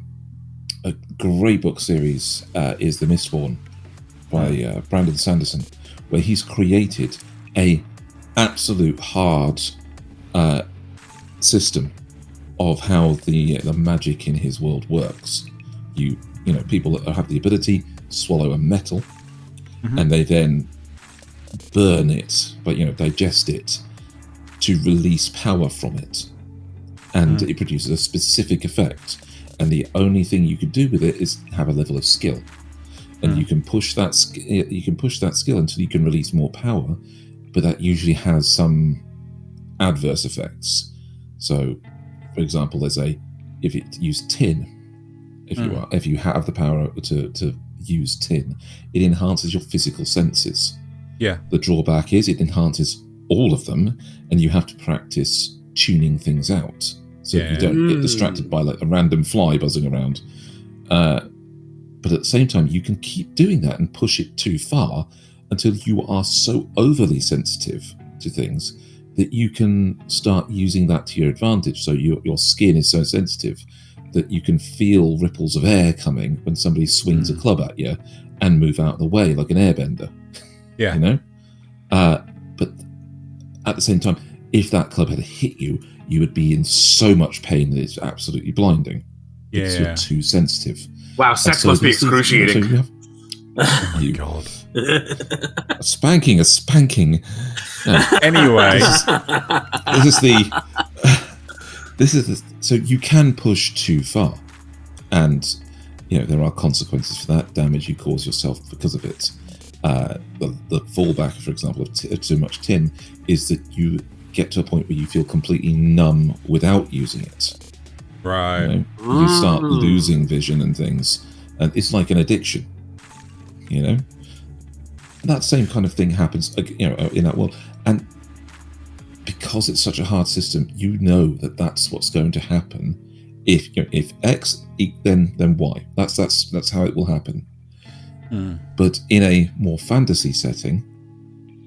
[SPEAKER 3] great book series is The Mistborn by Brandon Sanderson, where he's created a absolute hard system of how the magic in his world works. People that have the ability swallow a metal, and they then burn it, but digest it to release power from it, and it produces a specific effect. And the only thing you can do with it is have a level of skill, and you can push that skill until you can release more power, but that usually has some adverse effects. So, for example, if you use tin, if you have the power to use tin, it enhances your physical senses.
[SPEAKER 2] Yeah.
[SPEAKER 3] The drawback is it enhances all of them, and you have to practice tuning things out so you don't get distracted by like a random fly buzzing around. But at the same time, you can keep doing that and push it too far until you are so overly sensitive to things that you can start using that to your advantage. So your skin is so sensitive that you can feel ripples of air coming when somebody swings a club at you and move out of the way like an airbender.
[SPEAKER 2] Yeah.
[SPEAKER 3] But at the same time, if that club had hit you, you would be in so much pain that it's absolutely blinding. Because you're too sensitive.
[SPEAKER 1] Wow, sex must be excruciating.
[SPEAKER 3] So
[SPEAKER 2] Oh, God.
[SPEAKER 3] A spanking.
[SPEAKER 2] Anyway.
[SPEAKER 3] So you can push too far, and there are consequences for that damage you cause yourself because of it. The fallback, for example, of too much tin is that you get to a point where you feel completely numb without using it.
[SPEAKER 2] Right.
[SPEAKER 3] You start losing vision and things, and it's like an addiction. That same kind of thing happens, in that world, and because it's such a hard system, that's what's going to happen. If X, then Y. That's how it will happen. But in a more fantasy setting,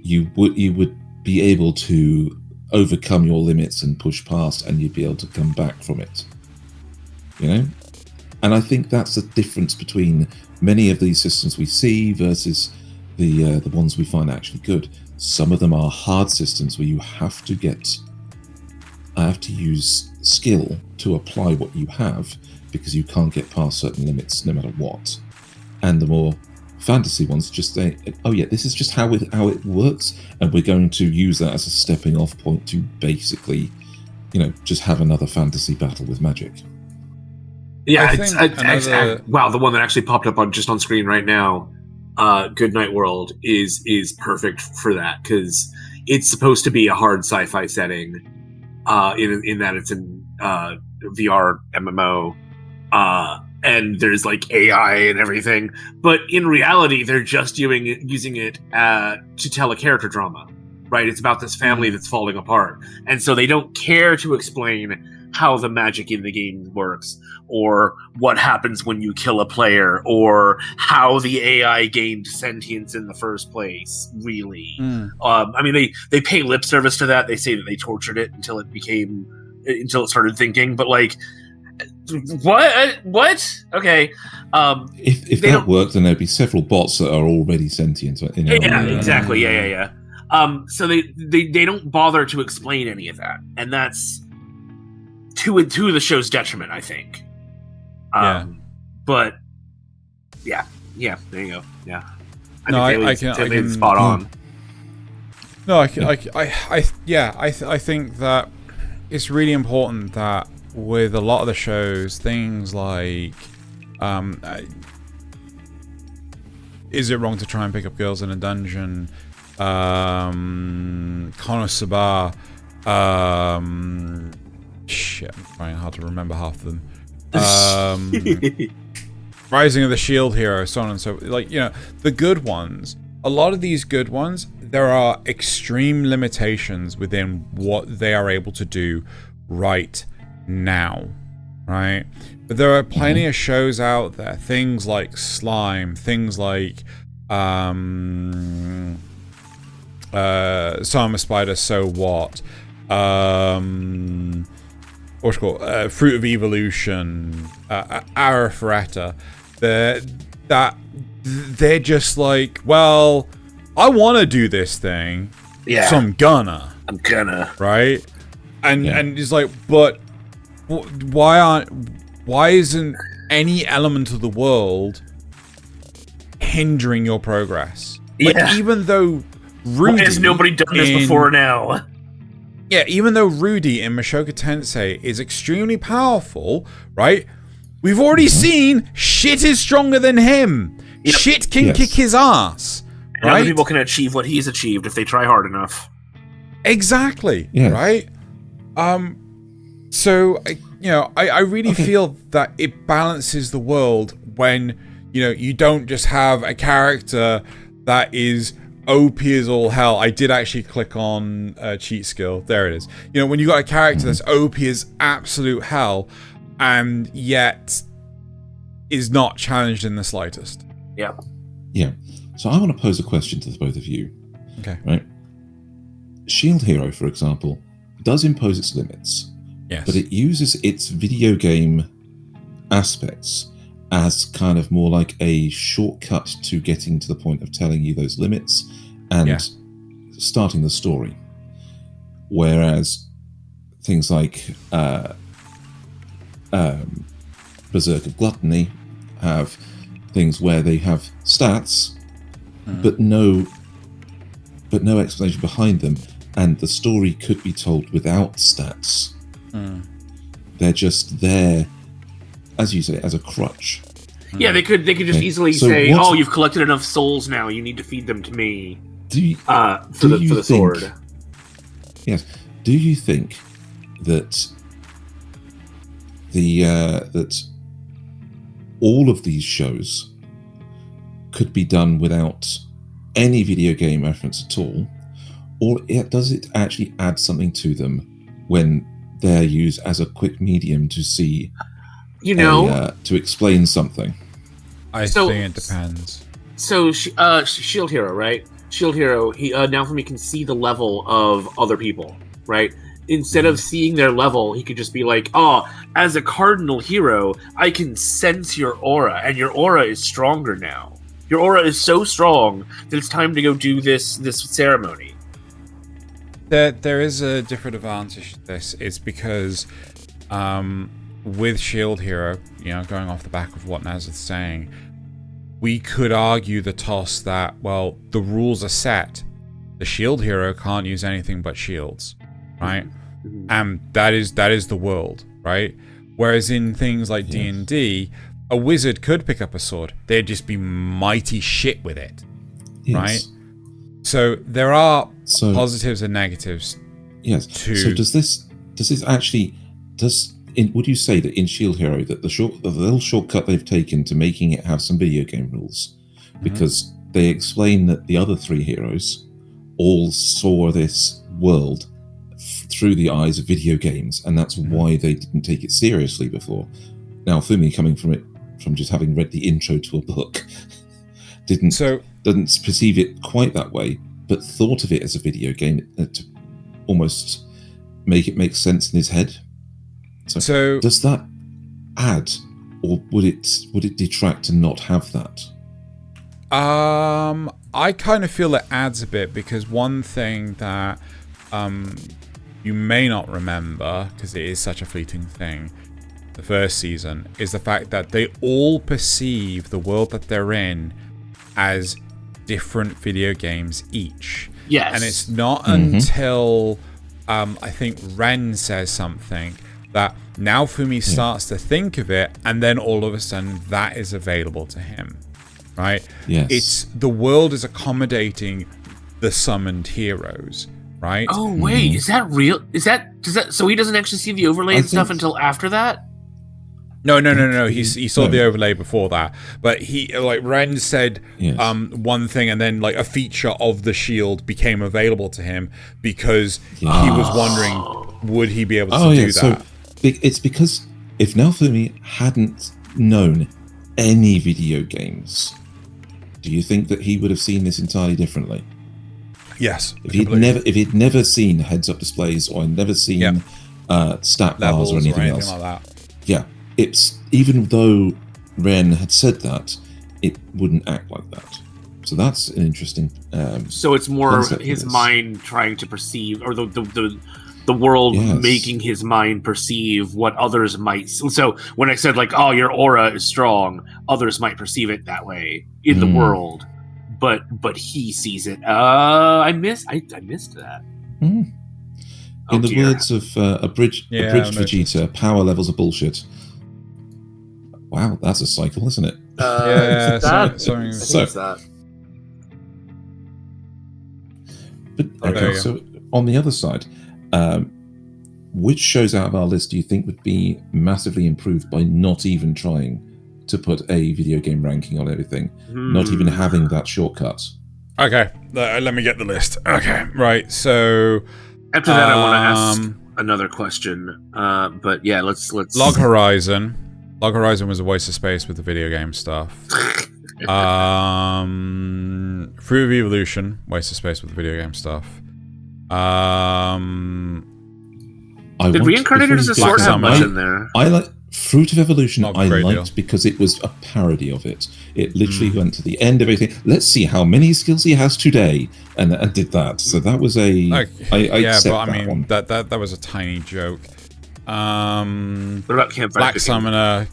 [SPEAKER 3] you would be able to overcome your limits and push past, and you'd be able to come back from it. And I think that's the difference between many of these systems we see versus the ones we find actually good. Some of them are hard systems where you have to get I have to use skill to apply what you have because you can't get past certain limits no matter what. And the more fantasy ones just say, oh yeah, this is just how it works, and we're going to use that as a stepping off point to basically, just have another fantasy battle with magic.
[SPEAKER 1] Yeah, wow, the one that actually popped up on screen right now, Goodnight World, is perfect for that, because it's supposed to be a hard sci-fi setting, in that it's in VR MMO, and there's like AI and everything, but in reality they're just using it to tell a character drama, right? It's about this family that's falling apart, and so they don't care to explain how the magic in the game works, or what happens when you kill a player, or how the AI gained sentience in the first place, really. I mean, they pay lip service to that. They say that they tortured it until it started thinking, but like, what? Okay.
[SPEAKER 3] If that worked, then there'd be several bots that are already sentient.
[SPEAKER 1] Yeah, exactly. Yeah. So they don't bother to explain any of that, and that's to the show's detriment, I think. But yeah, there you go. Yeah, I can spot on.
[SPEAKER 2] No, I think that it's really important that with a lot of the shows, things like, is it wrong to try and pick up girls in a dungeon? Konosuba, shit, I'm trying hard to remember half of them. Rising of the Shield Hero, so on and so, the good ones. A lot of these good ones, there are extreme limitations within what they are able to do right now, right? But there are plenty of shows out there, things like Slime, things like Summer Spider, So What, what's it called? Fruit of Evolution, Arifureta. They're just like, well, I want to do this thing, so I'm gonna, right? And it's like, but why isn't any element of the world hindering your progress? Like, even though Rudy,
[SPEAKER 1] why has nobody done this before now?
[SPEAKER 2] Yeah, even though Rudy in Mushoku Tensei is extremely powerful, right? We've already seen shit is stronger than him. Yep. Shit can kick his ass.
[SPEAKER 1] And other people can achieve what he's achieved if they try hard enough.
[SPEAKER 2] Exactly. Yes. Right? So, I really feel that it balances the world when, you don't just have a character that is OP as all hell. I did actually click on cheat skill. There it is. When you got a character that's OP as absolute hell, and yet is not challenged in the slightest.
[SPEAKER 1] Yeah.
[SPEAKER 3] Yeah. So I want to pose a question to the both of you.
[SPEAKER 2] Okay.
[SPEAKER 3] Right? Shield Hero, for example, does impose its limits.
[SPEAKER 2] Yes.
[SPEAKER 3] But it uses its video game aspects as kind of more like a shortcut to getting to the point of telling you those limits and starting the story. Whereas things like Berserk of Gluttony have things where they have stats, but no explanation behind them, and the story could be told without stats. They're just there, as you say, as a crutch.
[SPEAKER 1] Yeah, they could just easily say, "Oh, you've collected enough souls now. You need to feed them to me." For the sword.
[SPEAKER 3] Yes. Do you think that that all of these shows could be done without any video game reference at all, or does it actually add something to them when they're used as a quick medium to see, to explain something?
[SPEAKER 2] I think it depends.
[SPEAKER 1] So, Shield Hero, right? Shield Hero, he now from he can see the level of other people, right? Instead of seeing their level, he could just be like, "Oh, as a cardinal hero, I can sense your aura, and your aura is stronger now. Your aura is so strong that it's time to go do this ceremony."
[SPEAKER 2] There is a different advantage to this. It's because with Shield Hero, going off the back of what Nasuth's saying, we could argue the toss that, well, the rules are set. The Shield Hero can't use anything but shields, right? And that is the world, right? Whereas in things like D&D, a wizard could pick up a sword. They'd just be mighty shit with it, right? So there are positives and negatives.
[SPEAKER 3] Yes. So does this actually would you say that in Shield Hero that the little shortcut they've taken to making it have some video game rules, because they explain that the other three heroes all saw this world through the eyes of video games, and that's why they didn't take it seriously before. Now, Fumi, coming from just having read the intro to a book, doesn't perceive it quite that way, but thought of it as a video game to almost make it make sense in his head. So does that add, or would it detract to not have that?
[SPEAKER 2] I kind of feel it adds a bit, because one thing that you may not remember, because it is such a fleeting thing, the first season, is the fact that they all perceive the world that they're in as different video games each.
[SPEAKER 1] Yes.
[SPEAKER 2] And it's not until I think Ren says something that now Fumi starts to think of it, and then all of a sudden that is available to him, right?
[SPEAKER 3] Yes.
[SPEAKER 2] It's the world is accommodating the summoned heroes, right?
[SPEAKER 1] Oh wait, is that real? Does that so he doesn't actually see the overlay and stuff until after that?
[SPEAKER 2] No. He saw the overlay before that, but he, like Ren said, one thing, and then like a feature of the shield became available to him because he was wondering, would he be able to do that?
[SPEAKER 3] So it's because if Naofumi hadn't known any video games, do you think that he would have seen this entirely differently?
[SPEAKER 2] Yes.
[SPEAKER 3] If he'd never seen heads-up displays or never seen stat bars or anything else,
[SPEAKER 2] like that.
[SPEAKER 3] Yeah. It's even though Ren had said that, it wouldn't act like that. So that's an interesting.
[SPEAKER 1] So it's more his mind trying to perceive, or the world making his mind perceive what others might. So when I said like, "Oh, your aura is strong," others might perceive it that way in the world, but he sees it. I missed that.
[SPEAKER 3] In the words of abridged Vegeta, power levels are bullshit. Wow, that's a cycle, isn't it? So on the other side, which shows out of our list do you think would be massively improved by not even trying to put a video game ranking on everything, not even having that shortcut?
[SPEAKER 2] Okay, let me get the list. Okay, right. So
[SPEAKER 1] after that, I want to ask another question. But yeah, let's
[SPEAKER 2] Log Horizon. Log Horizon was a waste of space with the video game stuff. Fruit of Evolution, waste of space with the video game stuff.
[SPEAKER 1] Did Reincarnator's Sword have much in there?
[SPEAKER 3] I like Fruit of Evolution. I liked because it was a parody of it. It literally went to the end of everything. Let's see how many skills he has today, and did that. So that was I mean
[SPEAKER 2] that was a tiny joke.
[SPEAKER 1] What about Campfire
[SPEAKER 2] Black
[SPEAKER 1] Cooking?
[SPEAKER 2] Summoner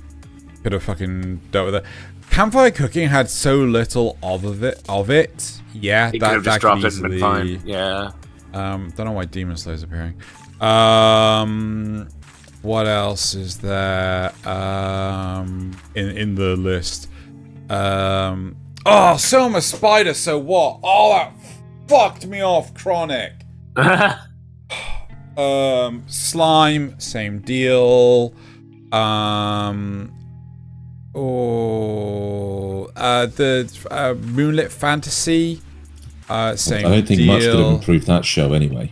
[SPEAKER 2] could have fucking dealt with it. Campfire Cooking had so little of it. Yeah,
[SPEAKER 1] he could have just dropped it and been fine. Yeah.
[SPEAKER 2] Don't know why Demon Slayer's appearing. What else is there in the list? Selma Spider, so what? Oh, that fucked me off, Chronic. Slime, same deal. The Moonlit Fantasy, same deal.
[SPEAKER 3] I don't think much could have improved that show anyway.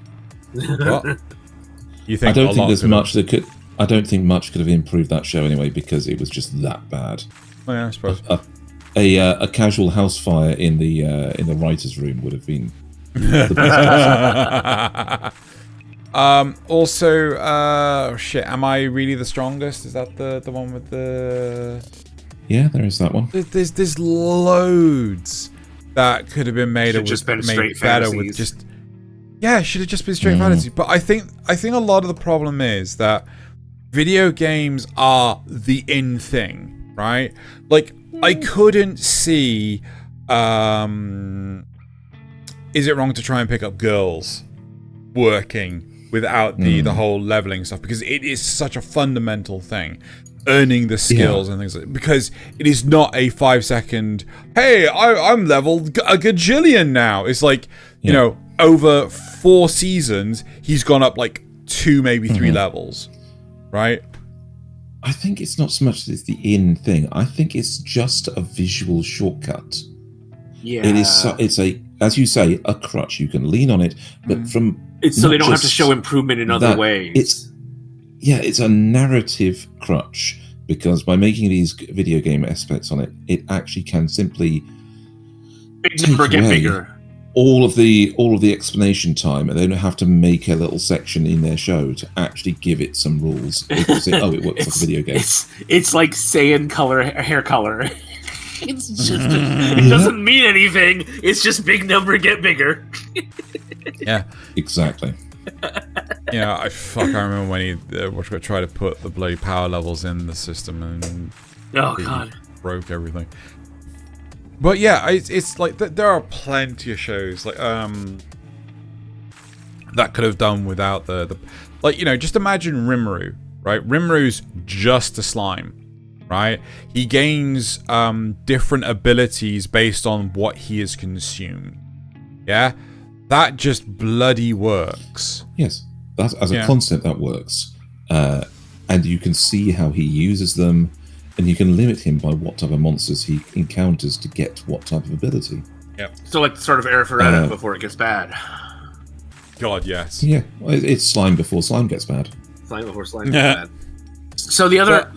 [SPEAKER 2] What? You think?
[SPEAKER 3] I don't think there's much that could. I don't think much could have improved that show anyway because it was just that bad.
[SPEAKER 2] Oh, yeah, I suppose.
[SPEAKER 3] A casual house fire in the writers' room would have been the best.
[SPEAKER 2] Also, shit. Am I really the strongest? Is that the one with the?
[SPEAKER 1] Yeah,
[SPEAKER 3] there is that one.
[SPEAKER 2] There's loads that could have been made.
[SPEAKER 1] Should just been straight
[SPEAKER 2] better
[SPEAKER 1] fantasies.
[SPEAKER 2] with just. Yeah, it should have just been straight fantasy. But I think a lot of the problem is that video games are the in thing, right? Like, I couldn't see. Is it wrong to try and pick up girls working without the whole leveling stuff? Because it is such a fundamental thing. Earning the skills and things like that. Because it is not a 5-second, hey, I'm leveled a gajillion now. It's like, you know, over 4 seasons, he's gone up like 2, maybe 3 levels. Right?
[SPEAKER 3] I think it's not so much that it's the in thing. I think it's just a visual shortcut.
[SPEAKER 1] Yeah.
[SPEAKER 3] It is. It's a, as you say, a crutch. You can lean on it, but from
[SPEAKER 1] it's so they don't have to show improvement in other ways.
[SPEAKER 3] It's a narrative crutch, because by making these video game aspects on it, it actually can simply
[SPEAKER 1] get bigger.
[SPEAKER 3] All of the explanation time, and they don't have to make a little section in their show to actually give it some rules. It works like a video game.
[SPEAKER 1] It's like Saiyan hair color. It's just it doesn't mean anything. It's just big number get bigger.
[SPEAKER 2] Yeah,
[SPEAKER 3] exactly.
[SPEAKER 2] Yeah, I remember when he tried to put the bloody power levels in the system and
[SPEAKER 1] God,
[SPEAKER 2] broke everything. But yeah, it's like there are plenty of shows like that could have done without the like, you know, just imagine Rimuru, right? Rimuru's just a slime, right? He gains different abilities based on what he has consumed. Yeah, that just bloody works.
[SPEAKER 3] Yes, that as a concept that works, and you can see how he uses them. And you can limit him by what type of monsters he encounters to get what type of ability.
[SPEAKER 2] Yep.
[SPEAKER 1] So like sort of Arifureta before it gets bad.
[SPEAKER 2] God, yes.
[SPEAKER 3] Yeah, it's slime before slime gets bad.
[SPEAKER 1] Slime before slime gets bad. So the other.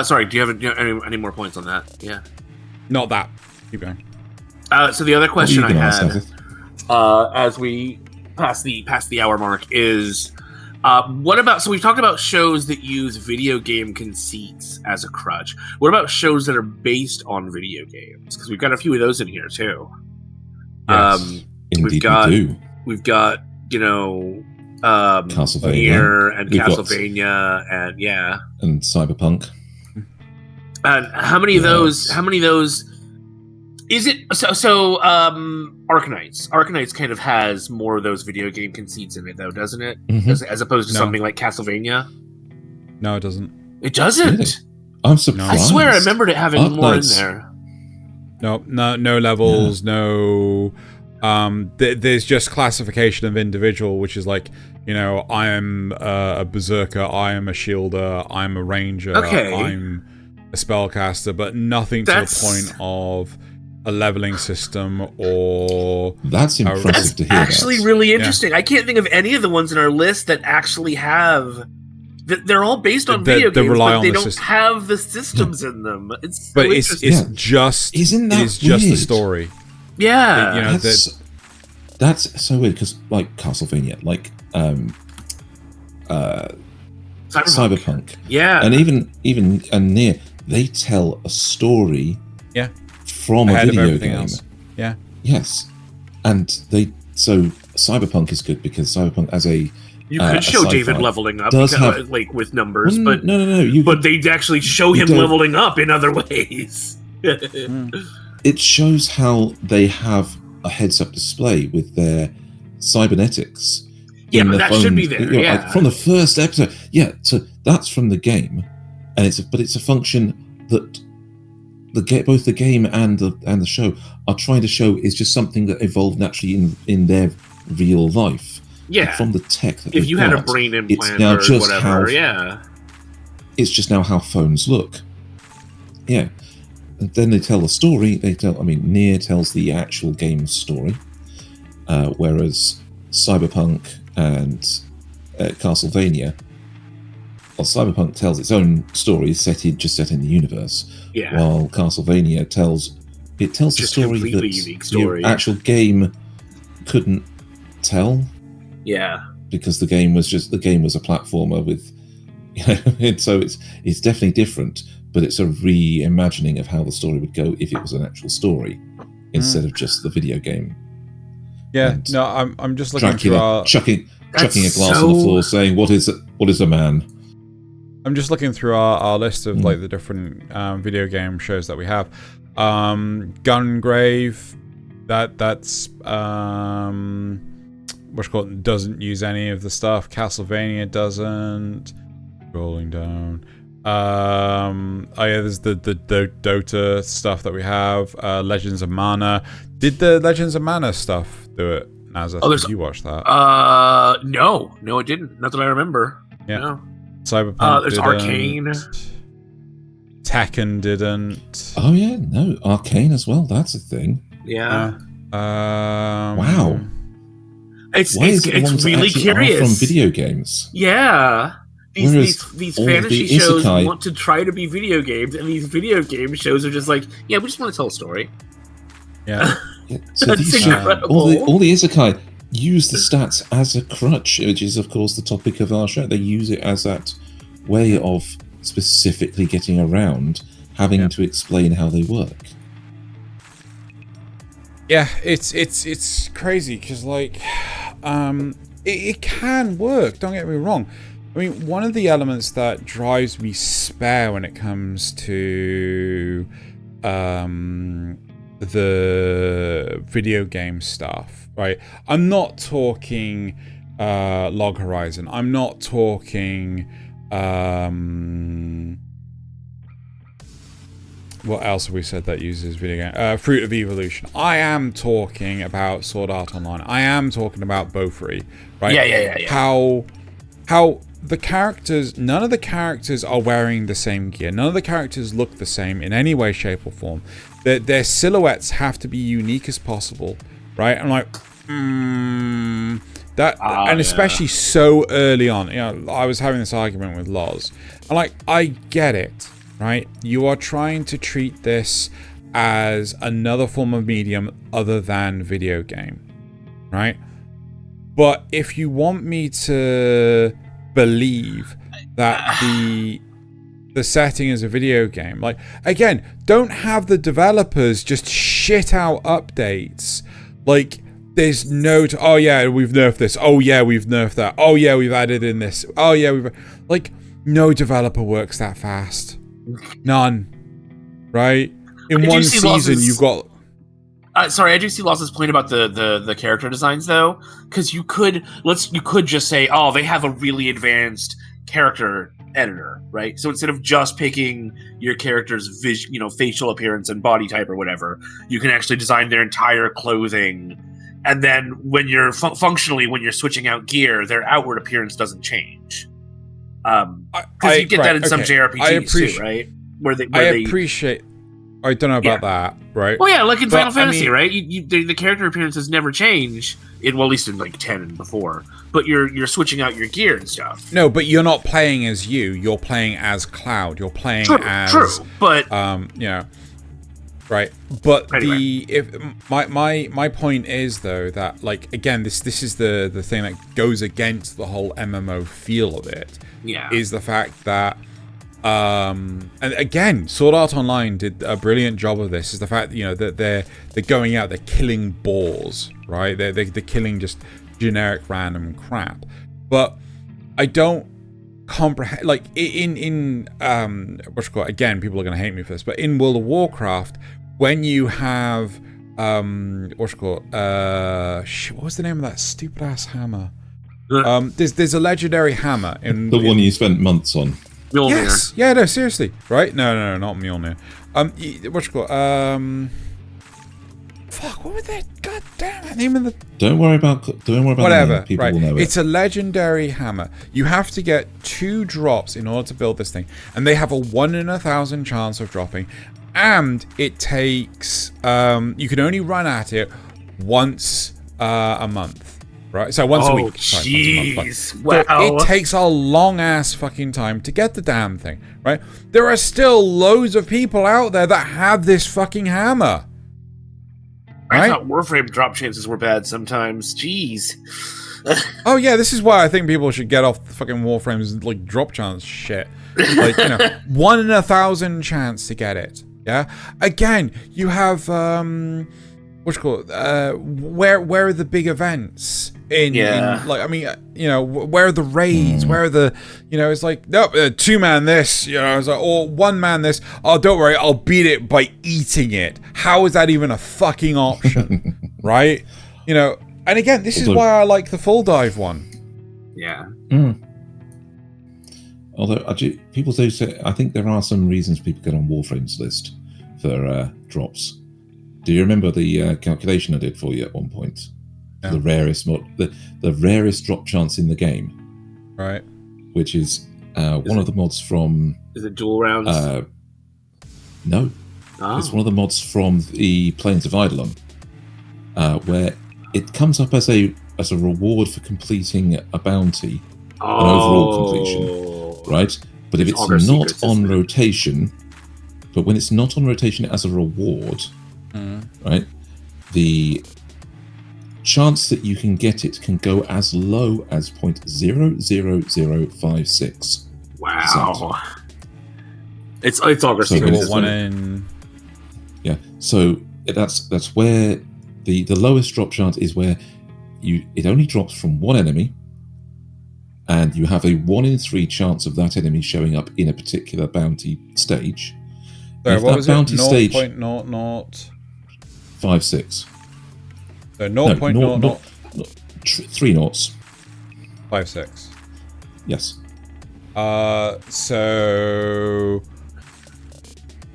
[SPEAKER 1] Sorry, do you have any more points on that? Yeah.
[SPEAKER 2] Not that. Keep going.
[SPEAKER 1] So the other question I had, as we pass the hour mark, is. What about, so we've talked about shows that use video game conceits as a crutch. What about shows that are based on video games? Because we've got a few of those in here too.
[SPEAKER 3] Yes, indeed
[SPEAKER 1] we've got, you know,
[SPEAKER 3] Castlevania
[SPEAKER 1] Nier and Castlevania
[SPEAKER 3] and Cyberpunk.
[SPEAKER 1] And how many of those is it? So Arkanites kind of has more of those video game conceits in it, though, doesn't it? As opposed to something like Castlevania.
[SPEAKER 2] No, it doesn't.
[SPEAKER 1] It doesn't.
[SPEAKER 3] Really? I'm surprised.
[SPEAKER 1] I swear, I remembered it having more in there.
[SPEAKER 2] No levels. No. There's just classification of individual, which is like, you know, I am a berserker, I am a shielder, I'm a ranger, I'm a spellcaster, but nothing to the point of a leveling system or...
[SPEAKER 3] That's impressive to hear.
[SPEAKER 1] That's actually really interesting. I can't think of any of the ones in our list that actually have... They're all based on video games, but they don't have the systems in them. It's so
[SPEAKER 2] just...
[SPEAKER 3] Isn't that
[SPEAKER 2] it's just the story.
[SPEAKER 1] Yeah.
[SPEAKER 2] You know,
[SPEAKER 3] that's so weird, because like Castlevania, like Cyberpunk.
[SPEAKER 1] Yeah.
[SPEAKER 3] And even Nier, they tell a story...
[SPEAKER 2] Yeah.
[SPEAKER 3] From a video game.
[SPEAKER 2] Else. Yeah.
[SPEAKER 3] Yes. And so Cyberpunk is good because Cyberpunk as a
[SPEAKER 1] you could show David leveling up like with numbers, but
[SPEAKER 3] no.
[SPEAKER 1] But they actually show him leveling up in other ways.
[SPEAKER 3] It shows how they have a heads-up display with their cybernetics.
[SPEAKER 1] Yeah, but that should be there.
[SPEAKER 3] Like from the first episode. Yeah, so that's from the game, and it's a function that both the game and the show are trying to show is just something that evolved naturally in their real life.
[SPEAKER 1] Yeah.
[SPEAKER 3] But from the tech that
[SPEAKER 1] if you had a brain implant or whatever,
[SPEAKER 3] it's just now how phones look. Yeah. And then they tell the story. Nier tells the actual game story, whereas Cyberpunk and Castlevania, Cyberpunk tells its own story set in the universe.
[SPEAKER 1] Yeah.
[SPEAKER 3] While Castlevania tells a story that the actual game couldn't tell.
[SPEAKER 1] Yeah.
[SPEAKER 3] Because the game was a platformer with, so it's definitely different, but it's a reimagining of how the story would go if it was an actual story instead of just the video game.
[SPEAKER 2] Yeah,
[SPEAKER 3] And
[SPEAKER 2] no, I'm just looking through
[SPEAKER 3] Dracula chucking a glass
[SPEAKER 1] so-
[SPEAKER 3] on the floor, saying, "What is a man?"
[SPEAKER 2] I'm just looking through our list of like the different video game shows that we have. Gungrave, that's what's it called, doesn't use any of the stuff. Castlevania doesn't. Rolling down. Oh yeah, there's the Dota stuff that we have. Legends of Mana. Did the Legends of Mana stuff do it? Nasuth, did you watch that?
[SPEAKER 1] No, it didn't. Not that I remember.
[SPEAKER 2] Yeah.
[SPEAKER 1] No.
[SPEAKER 2] Cyberpunk
[SPEAKER 1] there's
[SPEAKER 2] didn't.
[SPEAKER 1] Arcane.
[SPEAKER 2] Tekken didn't.
[SPEAKER 3] Oh yeah, no, Arcane as well. That's a thing.
[SPEAKER 1] Yeah.
[SPEAKER 3] Wow.
[SPEAKER 1] It's
[SPEAKER 3] Why is it the ones that
[SPEAKER 1] really
[SPEAKER 3] actually are
[SPEAKER 1] curious.
[SPEAKER 3] from video games?
[SPEAKER 1] Yeah.
[SPEAKER 3] Whereas
[SPEAKER 1] These
[SPEAKER 3] all
[SPEAKER 1] fantasy
[SPEAKER 3] the
[SPEAKER 1] shows
[SPEAKER 3] isekai-
[SPEAKER 1] want to try to be video games, and these video game shows are just like, yeah, we just want to tell a story.
[SPEAKER 2] Yeah.
[SPEAKER 3] Yeah, so
[SPEAKER 1] That's
[SPEAKER 3] these
[SPEAKER 1] incredible.
[SPEAKER 3] all the isekai use the stats as a crutch, which is of course the topic of our show. They use it as that way of specifically getting around having to explain how they work.
[SPEAKER 2] Yeah, it's crazy because like it can work, don't get me wrong. I mean, one of the elements that drives me spare when it comes to the video game stuff, right? I'm not talking Log Horizon. I'm not talking what else have we said that uses video game? Fruit of Evolution. I am talking about Sword Art Online. I am talking about BOFURI, right?
[SPEAKER 1] Yeah.
[SPEAKER 2] How the characters, none of the characters are wearing the same gear. None of the characters look the same in any way, shape, or form. Their silhouettes have to be unique as possible, right? I'm like, and especially so early on. You know, I was having this argument with Loz. I'm like, I get it, right? You are trying to treat this as another form of medium other than video game, right? But if you want me to believe that the setting is a video game, like, again, don't have the developers just shit out updates like there's no oh yeah, we've nerfed this, oh yeah, we've nerfed that, oh yeah, we've added in this, oh yeah, we've, like, no developer works that fast. None. Right? In one season you've got
[SPEAKER 1] sorry, I do see Lawson's point about the character designs though, because you could just say, oh, they have a really advanced character editor, right? So instead of just picking your character's facial appearance and body type or whatever, you can actually design their entire clothing, and then when you're functionally when you're switching out gear, their outward appearance doesn't change. Because you get that in some JRPGs too, right?
[SPEAKER 2] I don't know about that, right?
[SPEAKER 1] Well, yeah, like in Final Fantasy, right? The character appearances never change, at least in like 10 and before. But you're switching out your gear and stuff.
[SPEAKER 2] No, but you're not playing as you. You're playing as Cloud. You're playing as
[SPEAKER 1] true. But
[SPEAKER 2] right. But
[SPEAKER 1] anyway.
[SPEAKER 2] My point is though that, like, again, this is the thing that goes against the whole MMO feel of it.
[SPEAKER 1] Yeah.
[SPEAKER 2] Is the fact that and again, Sword Art Online did a brilliant job of this. Is the fact that, that they're going out, they're killing boars, right? They're killing just generic random crap. But I don't comprehend, like, in again, people are going to hate me for this, but in World of Warcraft, when you have what was the name of that stupid ass hammer? There's a legendary hammer in
[SPEAKER 3] the one you spent months on.
[SPEAKER 1] Mjolnir.
[SPEAKER 2] Yes. Yeah, no, seriously. Right? No, not Mjolnir. Fuck, what was that? God damn it. Name of the...
[SPEAKER 3] Don't worry about
[SPEAKER 2] whatever.
[SPEAKER 3] The name. People
[SPEAKER 2] right.
[SPEAKER 3] will know
[SPEAKER 2] It's a legendary hammer. You have to get 2 drops in order to build this thing. And they have a 1 in 1,000 chance of dropping. And it takes... you can only run at it once a month. Right, so once a week.
[SPEAKER 1] Jeez,
[SPEAKER 2] wow.
[SPEAKER 1] So
[SPEAKER 2] it takes a long ass fucking time to get the damn thing, right? There are still loads of people out there that have this fucking hammer.
[SPEAKER 1] I thought Warframe drop chances were bad sometimes. Jeez.
[SPEAKER 2] Oh yeah, this is why I think people should get off the fucking Warframe's like drop chance shit. Like, 1 in 1,000 chance to get it. Yeah. Again, you have where are the big events in like, I mean, you know, where are the raids? Where are the, you know, it's like, nope, 2-man this, you know, it's like, or 1-man this. Oh, don't worry, I'll beat it by eating it. How is that even a fucking option? Right? You know, and again, this is why I like the full dive one.
[SPEAKER 1] Yeah.
[SPEAKER 3] Although people do say, I think there are some reasons people get on Warframe's list for drops. Do you remember the calculation I did for you at one point? Yeah. The rarest drop chance in the game,
[SPEAKER 2] right?
[SPEAKER 3] Which is one of the mods from.
[SPEAKER 1] Is it dual rounds?
[SPEAKER 3] No, it's one of the mods from the Plains of Eidolon, where it comes up as a reward for completing a bounty, an overall completion, right? But if it's not on rotation, but when it's not on rotation as a reward. Right, the chance that you can get it can go as low as 0.00056.
[SPEAKER 1] Wow, it's Augur Secrets.
[SPEAKER 3] Yeah, so that's where the lowest drop chance is, where it only drops from one enemy, and you have a 1 in 3 chance of that enemy showing up in a particular bounty stage.
[SPEAKER 2] So what was bounty
[SPEAKER 3] stage
[SPEAKER 2] 0.0056. So 0.00
[SPEAKER 3] 3 noughts.
[SPEAKER 2] 56.
[SPEAKER 3] Yes.
[SPEAKER 2] So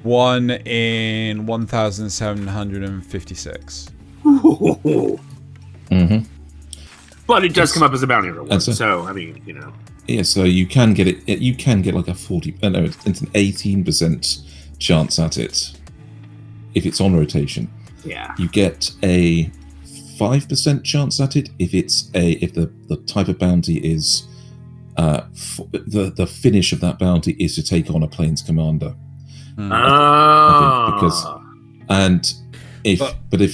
[SPEAKER 2] 1 in 1,756.
[SPEAKER 3] Mm-hmm.
[SPEAKER 1] But it does come up as a bounty reward. So I mean, you know.
[SPEAKER 3] Yeah, so you can get it. You can get like a 40. No, it's an 18% chance at it if it's on rotation.
[SPEAKER 1] Yeah.
[SPEAKER 3] You get a 5% chance at it if the type of bounty is the finish of that bounty is to take on a Plains commander. But if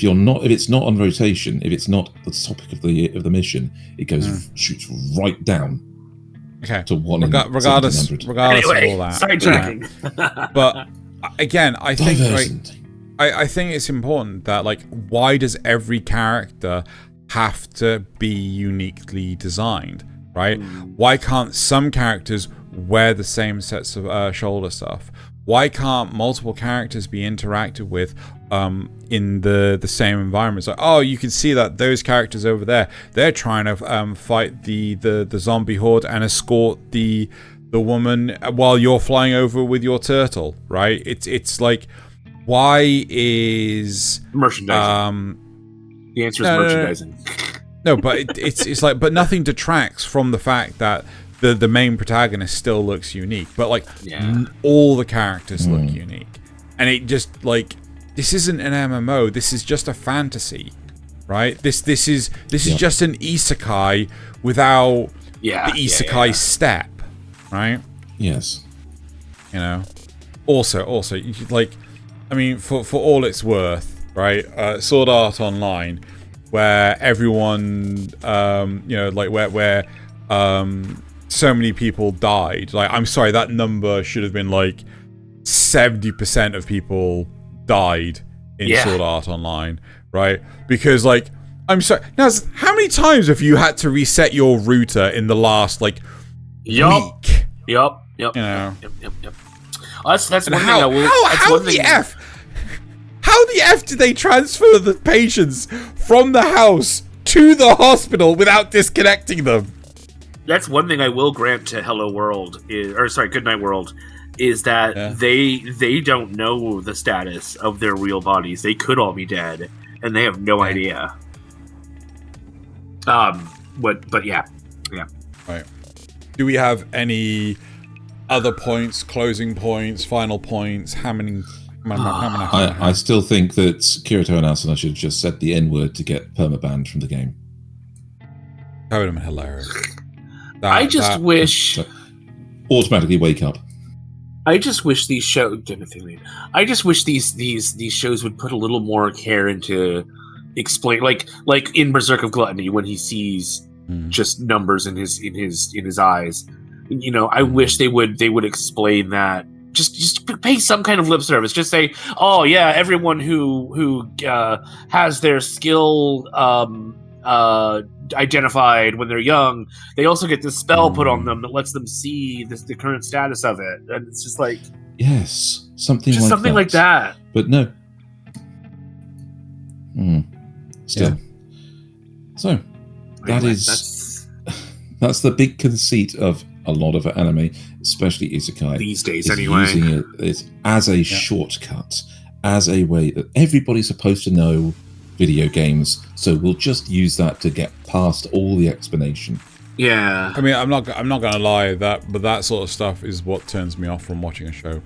[SPEAKER 3] it's not on rotation, if it's not the topic of the mission, it goes shoots right down.
[SPEAKER 2] Okay.
[SPEAKER 3] To 1
[SPEAKER 2] regardless of all that.
[SPEAKER 1] Sidetracking.
[SPEAKER 2] But again, I think I think it's important that, like, why does every character have to be uniquely designed, right? Why can't some characters wear the same sets of shoulder stuff? Why can't multiple characters be interacted with in the same environment? So, oh, you can see that those characters over there, they're trying to fight the zombie horde and escort the woman while you're flying over with your turtle, right? It's like, why is
[SPEAKER 1] merchandising? The answer is merchandising.
[SPEAKER 2] No, but it's like, but nothing detracts from the fact that the main protagonist still looks unique. But like, all the characters look unique, and it just like, this isn't an MMO. This is just a fantasy, right? This is just an isekai without the isekai step, right?
[SPEAKER 3] Yes.
[SPEAKER 2] You know. Also, you could, like, I mean, for all it's worth, right? Sword Art Online, where everyone, you know, like where so many people died. Like, I'm sorry, that number should have been like 70% of people died in Sword Art Online, right? Because, like, I'm sorry. Now, how many times have you had to reset your router in the last week?
[SPEAKER 1] Yep.
[SPEAKER 2] You know.
[SPEAKER 1] Yep. That's one thing I will.
[SPEAKER 2] How the F did they transfer the patients from the house to the hospital without disconnecting them?
[SPEAKER 1] That's one thing I will grant to Hello World, Goodnight World, is that they don't know the status of their real bodies. They could all be dead, and they have no idea. But yeah.
[SPEAKER 2] Right. Do we have any other points, closing points, final points? How many?
[SPEAKER 3] I still think that Kirito and Asuna should have just said the N-word to get permabanned from the game.
[SPEAKER 2] That would have been hilarious.
[SPEAKER 1] I just wish...
[SPEAKER 3] Automatically wake up.
[SPEAKER 1] I just wish these shows... I just wish these shows would put a little more care into explain... Like in Berserk of Gluttony, when he sees just numbers in his eyes. You know, I wish they would explain that just pay some kind of lip service. Just say, oh yeah, everyone who has their skill identified when they're young, they also get this spell put on them that lets them see the current status of it, and it's just like,
[SPEAKER 3] yes, something
[SPEAKER 1] like that.
[SPEAKER 3] But no. Still. Yeah. So that's the big conceit of a lot of anime, especially isekai
[SPEAKER 1] these days. Anyway,
[SPEAKER 3] using it as a shortcut, as a way that everybody's supposed to know video games, so we'll just use that to get past all the explanation.
[SPEAKER 1] Yeah,
[SPEAKER 2] I mean, I'm not gonna lie, but that sort of stuff is what turns me off from watching a show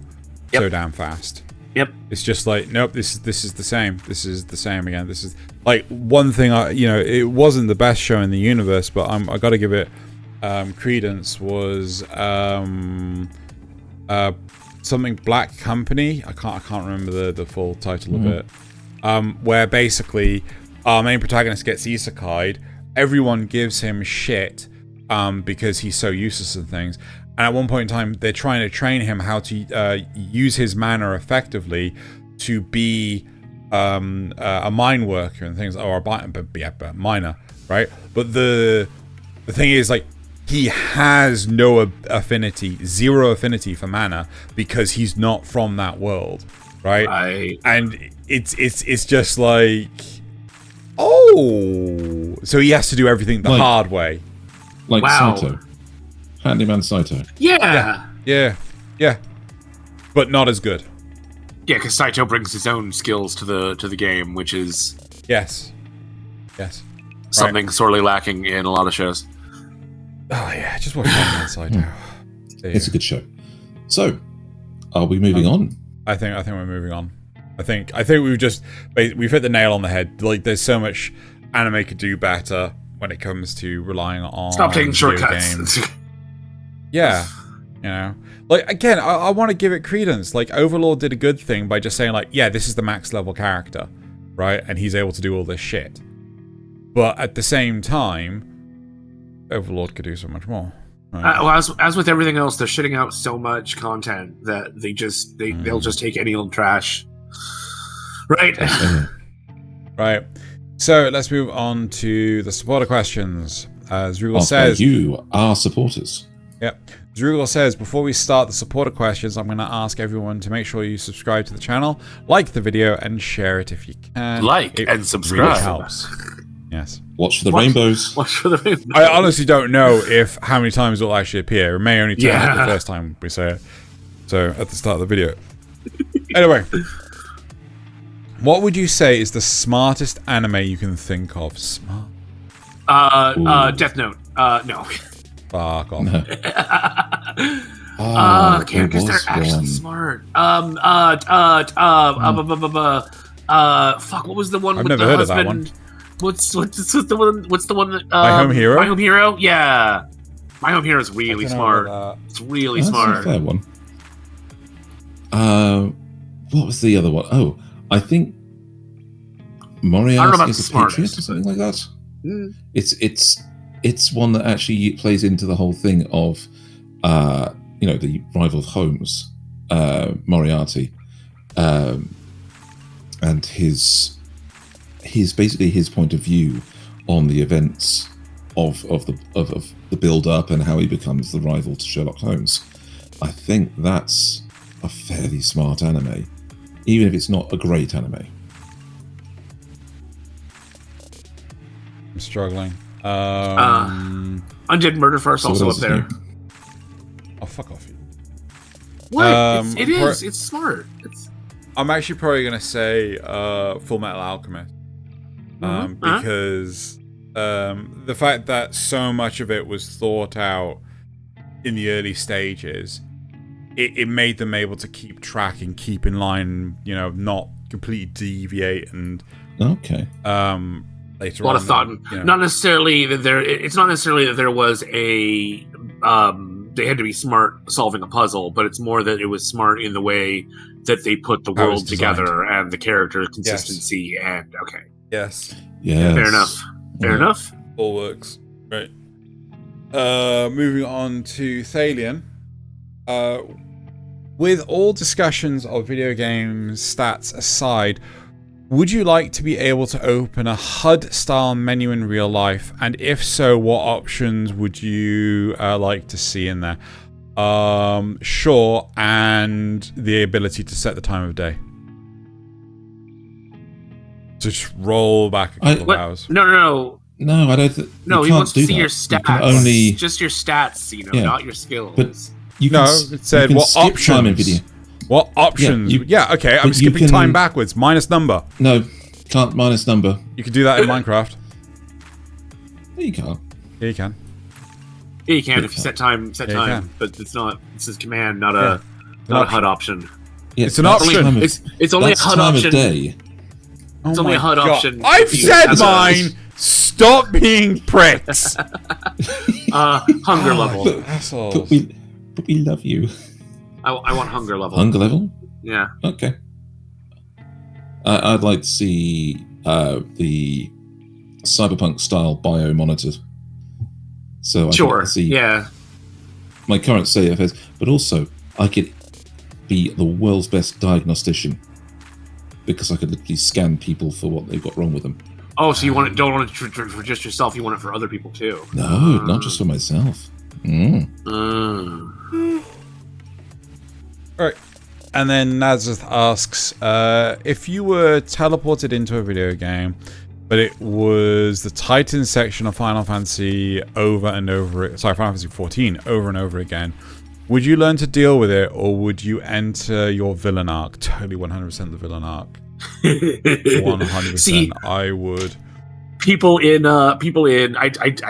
[SPEAKER 2] so damn fast.
[SPEAKER 1] Yep.
[SPEAKER 2] It's just like, nope, this is the same. This is the same again. This is like one thing. It wasn't the best show in the universe, but I got to give it credence. Was something Black Company. I can't remember the full title of it. Where basically our main protagonist gets isekai'd. Everyone gives him shit because he's so useless and things. And at one point in time, they're trying to train him how to use his mana effectively to be a mine worker and things, or a miner, right? But the thing is, like, he has no affinity, zero affinity for mana because he's not from that world, right? And it's just like, oh, so he has to do everything the hard way,
[SPEAKER 3] like Saito. Handyman Saito.
[SPEAKER 2] Yeah. But not as good.
[SPEAKER 1] Yeah, because Saito brings his own skills to the game, which is
[SPEAKER 2] yes,
[SPEAKER 1] something sorely lacking in a lot of shows.
[SPEAKER 2] Oh yeah, just watch Handyman Saito.
[SPEAKER 3] It's a good show. So, are we moving on?
[SPEAKER 2] I think we're moving on. I think we've hit the nail on the head. Like, there's so much anime could do better when it comes to relying on
[SPEAKER 1] stop taking shortcuts.
[SPEAKER 2] Games. Yeah, like, again, I want to give it credence. Like, Overlord did a good thing by just saying, like, yeah, this is the max level character, right? And he's able to do all this shit. But at the same time, Overlord could do so much more. Right?
[SPEAKER 1] Well, as with everything else, they're shitting out so much content that they'll just take any old trash, right?
[SPEAKER 2] Right. So let's move on to the supporter questions. As Rugal says,
[SPEAKER 3] you are supporters.
[SPEAKER 2] Yep. Zrugal says, before we start the supporter questions, I'm going to ask everyone to make sure you subscribe to the channel, like the video, and share it if you can.
[SPEAKER 1] And subscribe.
[SPEAKER 2] Really helps. Yes.
[SPEAKER 3] Watch for the rainbows.
[SPEAKER 1] Watch for the rainbows.
[SPEAKER 2] I honestly don't know how many times it will actually appear. It may only turn up the first time we say it. So, at the start of the video. Anyway. What would you say is the smartest anime you can think of? Smart?
[SPEAKER 1] Death Note. No.
[SPEAKER 2] Fuck off.
[SPEAKER 3] No.
[SPEAKER 1] Characters that are actually smart. Fuck, what was the one with
[SPEAKER 2] never
[SPEAKER 1] the
[SPEAKER 2] heard
[SPEAKER 1] husband?
[SPEAKER 2] Of that one.
[SPEAKER 1] What's the one that
[SPEAKER 2] My Home Hero?
[SPEAKER 1] My Home Hero? Yeah. My Home Hero is really smart. It's really smart.
[SPEAKER 3] That's a fair one. What was the other one? Oh, I think Moriarty is a Patriot or something like that. It's one that actually plays into the whole thing of, the rival homes, Moriarty, and his basically his point of view on the events of the build up and how he becomes the rival to Sherlock Holmes. I think that's a fairly smart anime, even if it's not a great anime.
[SPEAKER 2] I'm struggling.
[SPEAKER 1] Undead Murder Farce also up there.
[SPEAKER 2] Oh, fuck off.
[SPEAKER 1] What? It's smart.
[SPEAKER 2] I'm actually probably going to say Full Metal Alchemist. Because the fact that so much of it was thought out in the early stages, it made them able to keep track and keep in line, not completely deviate and...
[SPEAKER 3] Okay.
[SPEAKER 1] Later a lot of thought. Not necessarily that there. It's not necessarily that there was a. They had to be smart solving a puzzle, but it's more that it was smart in the way that they put the world together and the character consistency. Yes. And okay.
[SPEAKER 2] Yes.
[SPEAKER 3] Yeah.
[SPEAKER 1] Fair enough. Fair enough.
[SPEAKER 2] All works. Right. Moving on to Thaylien. with all discussions of video games stats aside, would you like to be able to open a HUD-style menu in real life? And if so, what options would you like to see in there? Sure, and the ability to set the time of day. So just roll back a couple of hours.
[SPEAKER 1] No,
[SPEAKER 3] I don't.
[SPEAKER 1] No, he wants to see your stats.
[SPEAKER 3] Only
[SPEAKER 1] just your stats, not your skills.
[SPEAKER 3] But
[SPEAKER 2] it said what options.
[SPEAKER 3] Time in video.
[SPEAKER 2] What options? Yeah, okay. I'm skipping time backwards. Minus number.
[SPEAKER 3] No, can't minus number.
[SPEAKER 2] You can do that in Minecraft.
[SPEAKER 3] No, you can't.
[SPEAKER 2] Yeah, you can.
[SPEAKER 1] Yeah, you can if you set time. But it's not. It's a command, not a HUD option.
[SPEAKER 3] Yeah,
[SPEAKER 2] it's an option.
[SPEAKER 1] It's only a HUD option. It's only a HUD option.
[SPEAKER 2] I've said mine. Stop being pricks.
[SPEAKER 1] Hunger level.
[SPEAKER 3] But we love you.
[SPEAKER 1] I want hunger level.
[SPEAKER 3] Hunger level?
[SPEAKER 1] Yeah.
[SPEAKER 3] Okay. I'd like to see the cyberpunk style bio monitored. So I can see my current state of affairs, but also I could be the world's best diagnostician because I could literally scan people for what they've got wrong with them.
[SPEAKER 1] Oh, so you don't want it for just yourself, you want it for other people too.
[SPEAKER 3] No, not just for myself.
[SPEAKER 2] Alright. And then Nasuth asks, if you were teleported into a video game, but it was the Titan section of Final Fantasy Final Fantasy 14 over and over again, would you learn to deal with it, or would you enter your villain arc? Totally 100% the villain arc. 100%.
[SPEAKER 1] See,
[SPEAKER 2] I would.
[SPEAKER 1] People in I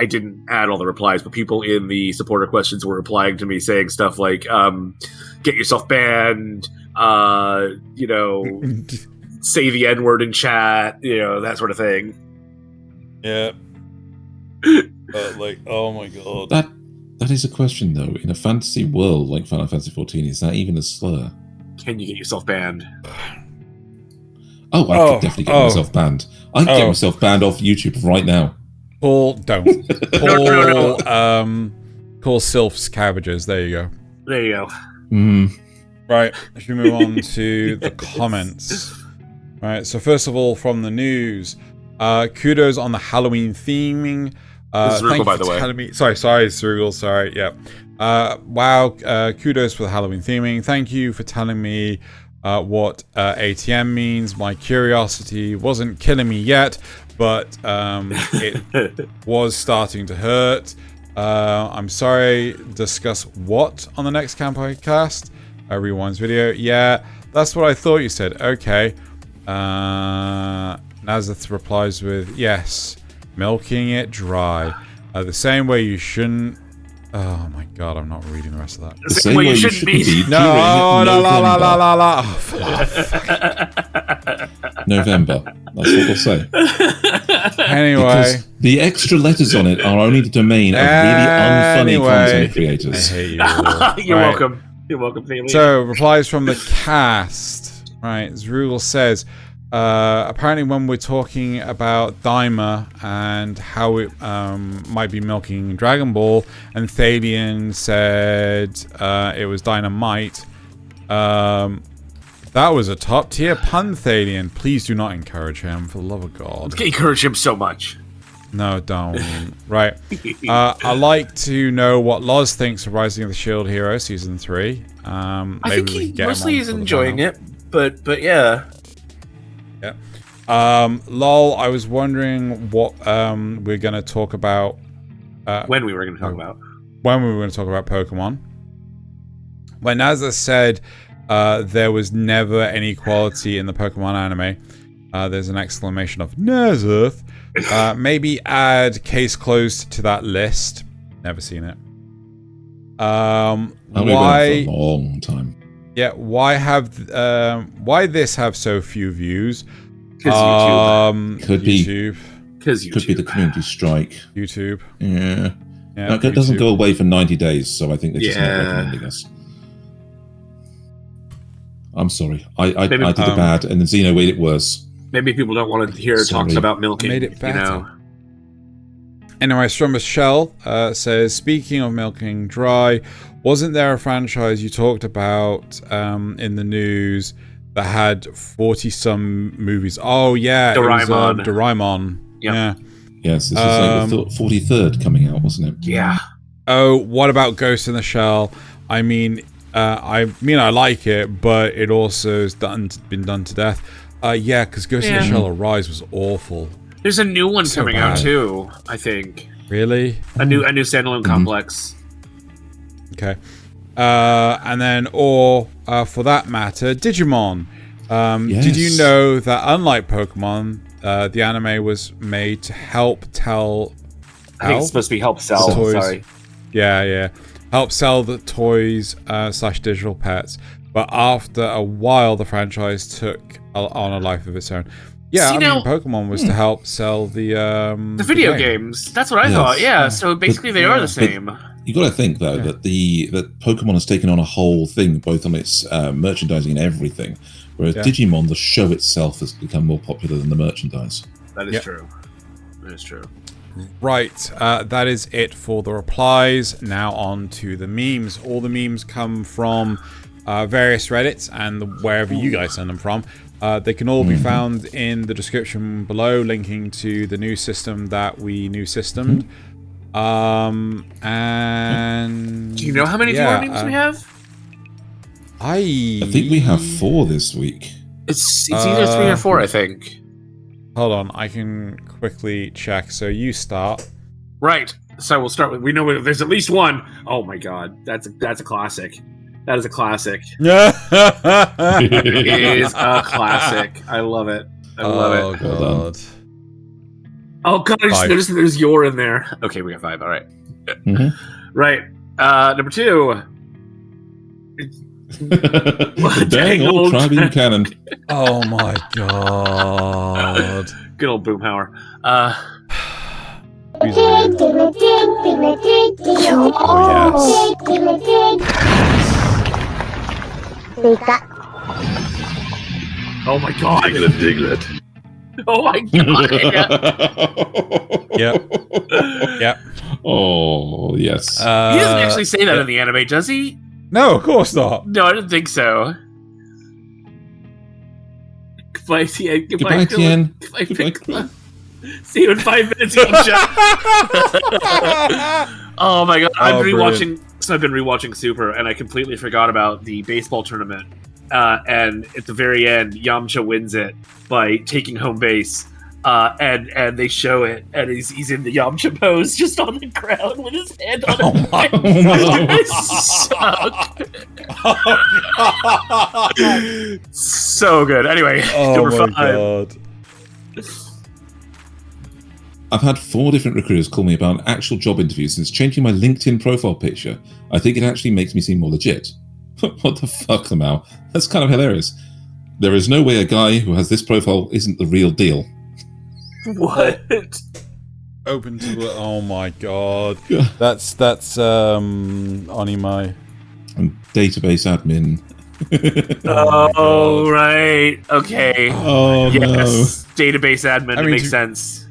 [SPEAKER 1] didn't add all the replies, but people in the supporter questions were replying to me saying stuff like get yourself banned, say the N-word in chat, that sort of thing.
[SPEAKER 2] Yeah. Oh my god.
[SPEAKER 3] That is a question though. In a fantasy world like Final Fantasy 14, is that even a slur?
[SPEAKER 1] Can you get yourself banned?
[SPEAKER 3] I could definitely get myself banned. I can get myself banned off YouTube right now.
[SPEAKER 2] Paul, don't. Paul, call Sylphs cabbages. There you go.
[SPEAKER 1] There you go.
[SPEAKER 2] Right, should we move on to the comments? Right, so first of all, from the news, kudos on the Halloween theming.
[SPEAKER 1] This is Rugal, by the way.
[SPEAKER 2] Sorry, it's Rugal, sorry, yeah. Wow, kudos for the Halloween theming. Thank you for telling me what ATM means. My curiosity wasn't killing me yet, but it was starting to hurt. I'm sorry, discuss what on the next Kanpai Cast? Rewind's video. Yeah, that's what I thought you said. Okay. Nasuth replies with, yes, milking it dry. The same way you shouldn't... Oh my god, I'm not reading the rest of that.
[SPEAKER 3] The same way you shouldn't be.
[SPEAKER 2] No, la. Oh,
[SPEAKER 3] November. That's what we'll say.
[SPEAKER 2] Anyway.
[SPEAKER 3] Because the extra letters on it are only the domain of really unfunny content creators.
[SPEAKER 2] I hate you.
[SPEAKER 1] You're welcome. You're welcome, Thaylien.
[SPEAKER 2] So, replies from the cast. Right, as Rugal says, apparently when we're talking about Daima and how it might be milking Dragon Ball, and Thaylien said it was Dynamite, that was a top tier pun, Thaylien. Please do not encourage him, for the love of God.
[SPEAKER 1] Encourage him so much.
[SPEAKER 2] No, don't. Right. I'd like to know what Loz thinks of Rising of the Shield Hero Season 3.
[SPEAKER 1] I think he mostly is enjoying it, but yeah.
[SPEAKER 2] Yeah. Lol, I was wondering what we're going to talk about.
[SPEAKER 1] When we were going to talk about.
[SPEAKER 2] When we were going to talk about Pokemon. When Nasuth said there was never any quality in the Pokemon anime, there's an exclamation of Nasuth. Maybe add Case Closed to that list. Never seen it.
[SPEAKER 3] Why? For a long time.
[SPEAKER 2] Yeah. Why this have so few views?
[SPEAKER 1] Because YouTube.
[SPEAKER 3] Could
[SPEAKER 2] YouTube.
[SPEAKER 3] Could be the community strike.
[SPEAKER 2] YouTube.
[SPEAKER 3] Yeah. No, it doesn't go away for 90 days, so I think they're just not recommending us. I'm sorry. I did it bad, and then Xeno made it worse.
[SPEAKER 1] Maybe people don't want to hear talks about milking.
[SPEAKER 2] Made it better. Anyway, Strummer Shell says, speaking of milking dry, wasn't there a franchise you talked about in the news that had 40-some movies? Oh, yeah.
[SPEAKER 1] Doraemon.
[SPEAKER 2] It was Doraemon.
[SPEAKER 1] Yep.
[SPEAKER 2] Yeah.
[SPEAKER 3] Yes, this was like the 43rd coming out, wasn't it?
[SPEAKER 1] Yeah.
[SPEAKER 2] Oh, what about Ghost in the Shell? I mean, I like it, but it also has been done to death. Yeah, because Ghost in the Shell Arise was awful.
[SPEAKER 1] There's a new one coming out too, I think.
[SPEAKER 2] Really?
[SPEAKER 1] A new standalone complex.
[SPEAKER 2] Okay. And then, or for that matter, Digimon.
[SPEAKER 3] Yes.
[SPEAKER 2] Did you know that unlike Pokemon, the anime was made to help tell...
[SPEAKER 1] I think it's supposed to be help sell.
[SPEAKER 2] Toys.
[SPEAKER 1] Sorry.
[SPEAKER 2] Yeah. Help sell the toys / digital pets. But after a while, the franchise took on a life of its own. Yeah,
[SPEAKER 1] See, now,
[SPEAKER 2] Pokemon was to help sell the
[SPEAKER 1] video games. That's what I thought. Yeah, so basically they are the same.
[SPEAKER 3] You got to think though that that Pokemon has taken on a whole thing, both on its merchandising and everything. Whereas Digimon, the show itself, has become more popular than the merchandise.
[SPEAKER 1] That is true. That is true.
[SPEAKER 2] Right, that is it for the replies. Now on to the memes. All the memes come from various Reddits and wherever you guys send them from. They can all be found in the description below, linking to the new system that we new systemed. And
[SPEAKER 1] do you know how many more memes we have?
[SPEAKER 3] I think we have 4 this week.
[SPEAKER 1] It's either 3 or 4, I think.
[SPEAKER 2] Hold on, I can quickly check. So you start.
[SPEAKER 1] Right. So we'll start with. We know there's at least one. Oh my god, that's a classic. That is a classic. It is a classic. I love it. I love it.
[SPEAKER 2] Oh god.
[SPEAKER 1] Oh god, I just noticed that there's your in there. Okay, we got 5. All right. Right. Number 2.
[SPEAKER 3] Dang old Tribune Cannon.
[SPEAKER 2] Oh my god.
[SPEAKER 1] Good old Boomhauer.
[SPEAKER 2] Oh
[SPEAKER 4] yes.
[SPEAKER 1] Oh my god.
[SPEAKER 3] Diglett.
[SPEAKER 1] Oh my god.
[SPEAKER 2] Yep.
[SPEAKER 3] Oh yes.
[SPEAKER 1] He doesn't actually say that in the anime, does he?
[SPEAKER 2] No, of course not.
[SPEAKER 1] No, I don't think so. Goodbye, Tien.
[SPEAKER 3] Goodbye, Tien.
[SPEAKER 1] Goodbye, Piccolo. See you in 5 minutes, Yamcha. Oh my god, I've been rewatching Super, and I completely forgot about the baseball tournament. And at the very end, Yamcha wins it by taking home base. And they show it, and he's in the Yamcha pose, just on the ground with his hand on his head. So good. Anyway, number 5. God.
[SPEAKER 3] I've had 4 different recruiters call me about an actual job interview since changing my LinkedIn profile picture. I think it actually makes me seem more legit. What the fuck, Lamau? That's kind of hilarious. There is no way a guy who has this profile isn't the real deal.
[SPEAKER 1] What?
[SPEAKER 2] Open to oh my god. That's Onimai.
[SPEAKER 3] And database admin.
[SPEAKER 1] Oh right. Okay.
[SPEAKER 3] Oh yes.
[SPEAKER 1] No. Database admin. It makes sense.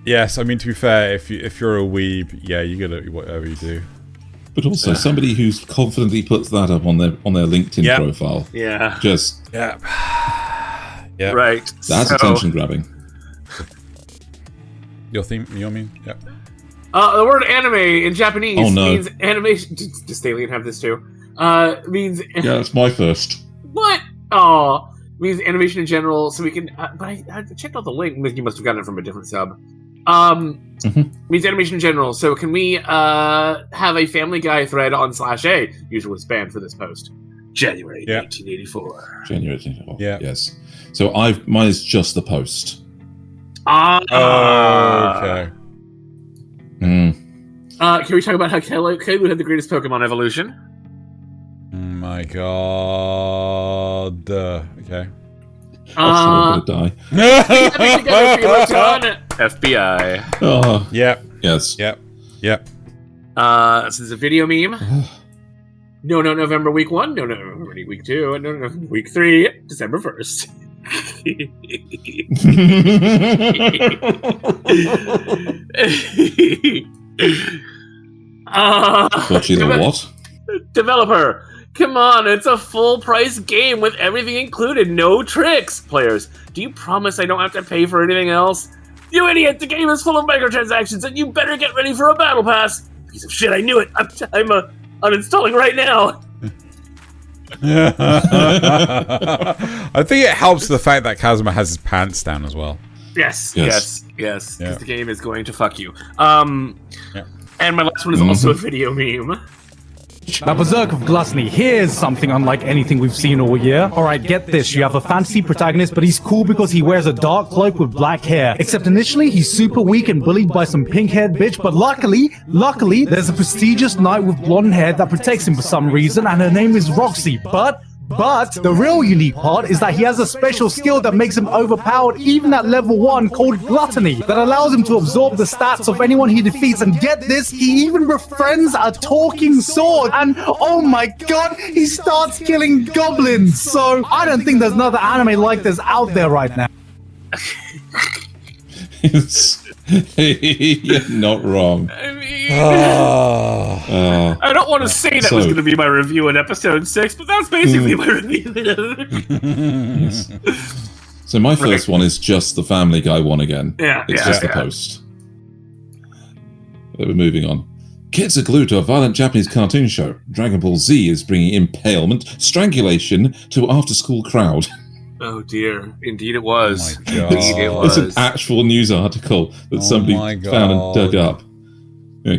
[SPEAKER 2] Yes, I mean to be fair, if you're a weeb, yeah, you gotta whatever you do.
[SPEAKER 3] But also somebody who's confidently puts that up on their LinkedIn profile.
[SPEAKER 1] Yeah.
[SPEAKER 3] Just
[SPEAKER 2] yeah.
[SPEAKER 1] Right.
[SPEAKER 3] That's attention grabbing.
[SPEAKER 2] Your mean? Yeah.
[SPEAKER 1] The word anime in Japanese means animation. Does Thaylien have this too? Means
[SPEAKER 3] yeah, that's my first.
[SPEAKER 1] What? Oh, means animation in general. So we can. But I checked out the link. You must have gotten it from a different sub. Means animation in general. So can we have a Family Guy thread on /A? Usually was banned for this post. January 1984.
[SPEAKER 3] January 1984.
[SPEAKER 2] Yeah.
[SPEAKER 3] Yes. So mine is just the post.
[SPEAKER 2] Okay.
[SPEAKER 1] Can we talk about how Kalu had the greatest Pokemon evolution?
[SPEAKER 2] Oh my god. Okay.
[SPEAKER 3] I'm gonna die.
[SPEAKER 1] FBI.
[SPEAKER 3] Oh.
[SPEAKER 2] Yep.
[SPEAKER 3] Yes.
[SPEAKER 2] Yep.
[SPEAKER 1] This is a video meme. No, November week 1. No, week 2. No, week 3. December 1st.
[SPEAKER 3] Watching a what?
[SPEAKER 1] Developer, come on, it's a full-price game with everything included, no tricks. Players, do you promise I don't have to pay for anything else? You idiot, the game is full of microtransactions and you better get ready for a battle pass. Piece of shit, I knew it. I'm uninstalling right now.
[SPEAKER 2] I think it helps the fact that Kazuma has his pants down as well.
[SPEAKER 1] Yes. Because the game is going to fuck you.
[SPEAKER 2] Yeah.
[SPEAKER 1] And my last one is also a video meme.
[SPEAKER 4] Now, Berserk of Gluttony, here's something unlike anything we've seen all year. Alright, get this, you have a fantasy protagonist, but he's cool because he wears a dark cloak with black hair. Except initially, he's super weak and bullied by some pink-haired bitch, but luckily, there's a prestigious knight with blonde hair that protects him for some reason, and her name is Roxy, But the real unique part is that he has a special skill that makes him overpowered even at level 1 called Gluttony that allows him to absorb the stats of anyone he defeats, and get this, he even befriends a talking sword, and oh my god, he starts killing goblins. So I don't think there's another anime like this out there right now.
[SPEAKER 3] You're not wrong.
[SPEAKER 1] I mean, I don't want to say that was going to be my review in episode 6, but that's basically my review.
[SPEAKER 3] Yes. So my first one is just the Family Guy one again. It's just the post. We're moving on. Kids are glued to a violent Japanese cartoon show. Dragon Ball Z is bringing impalement, strangulation to after-school crowd.
[SPEAKER 1] Oh dear, indeed it was.
[SPEAKER 2] Oh my God.
[SPEAKER 3] It's an actual news article that somebody found and dug up.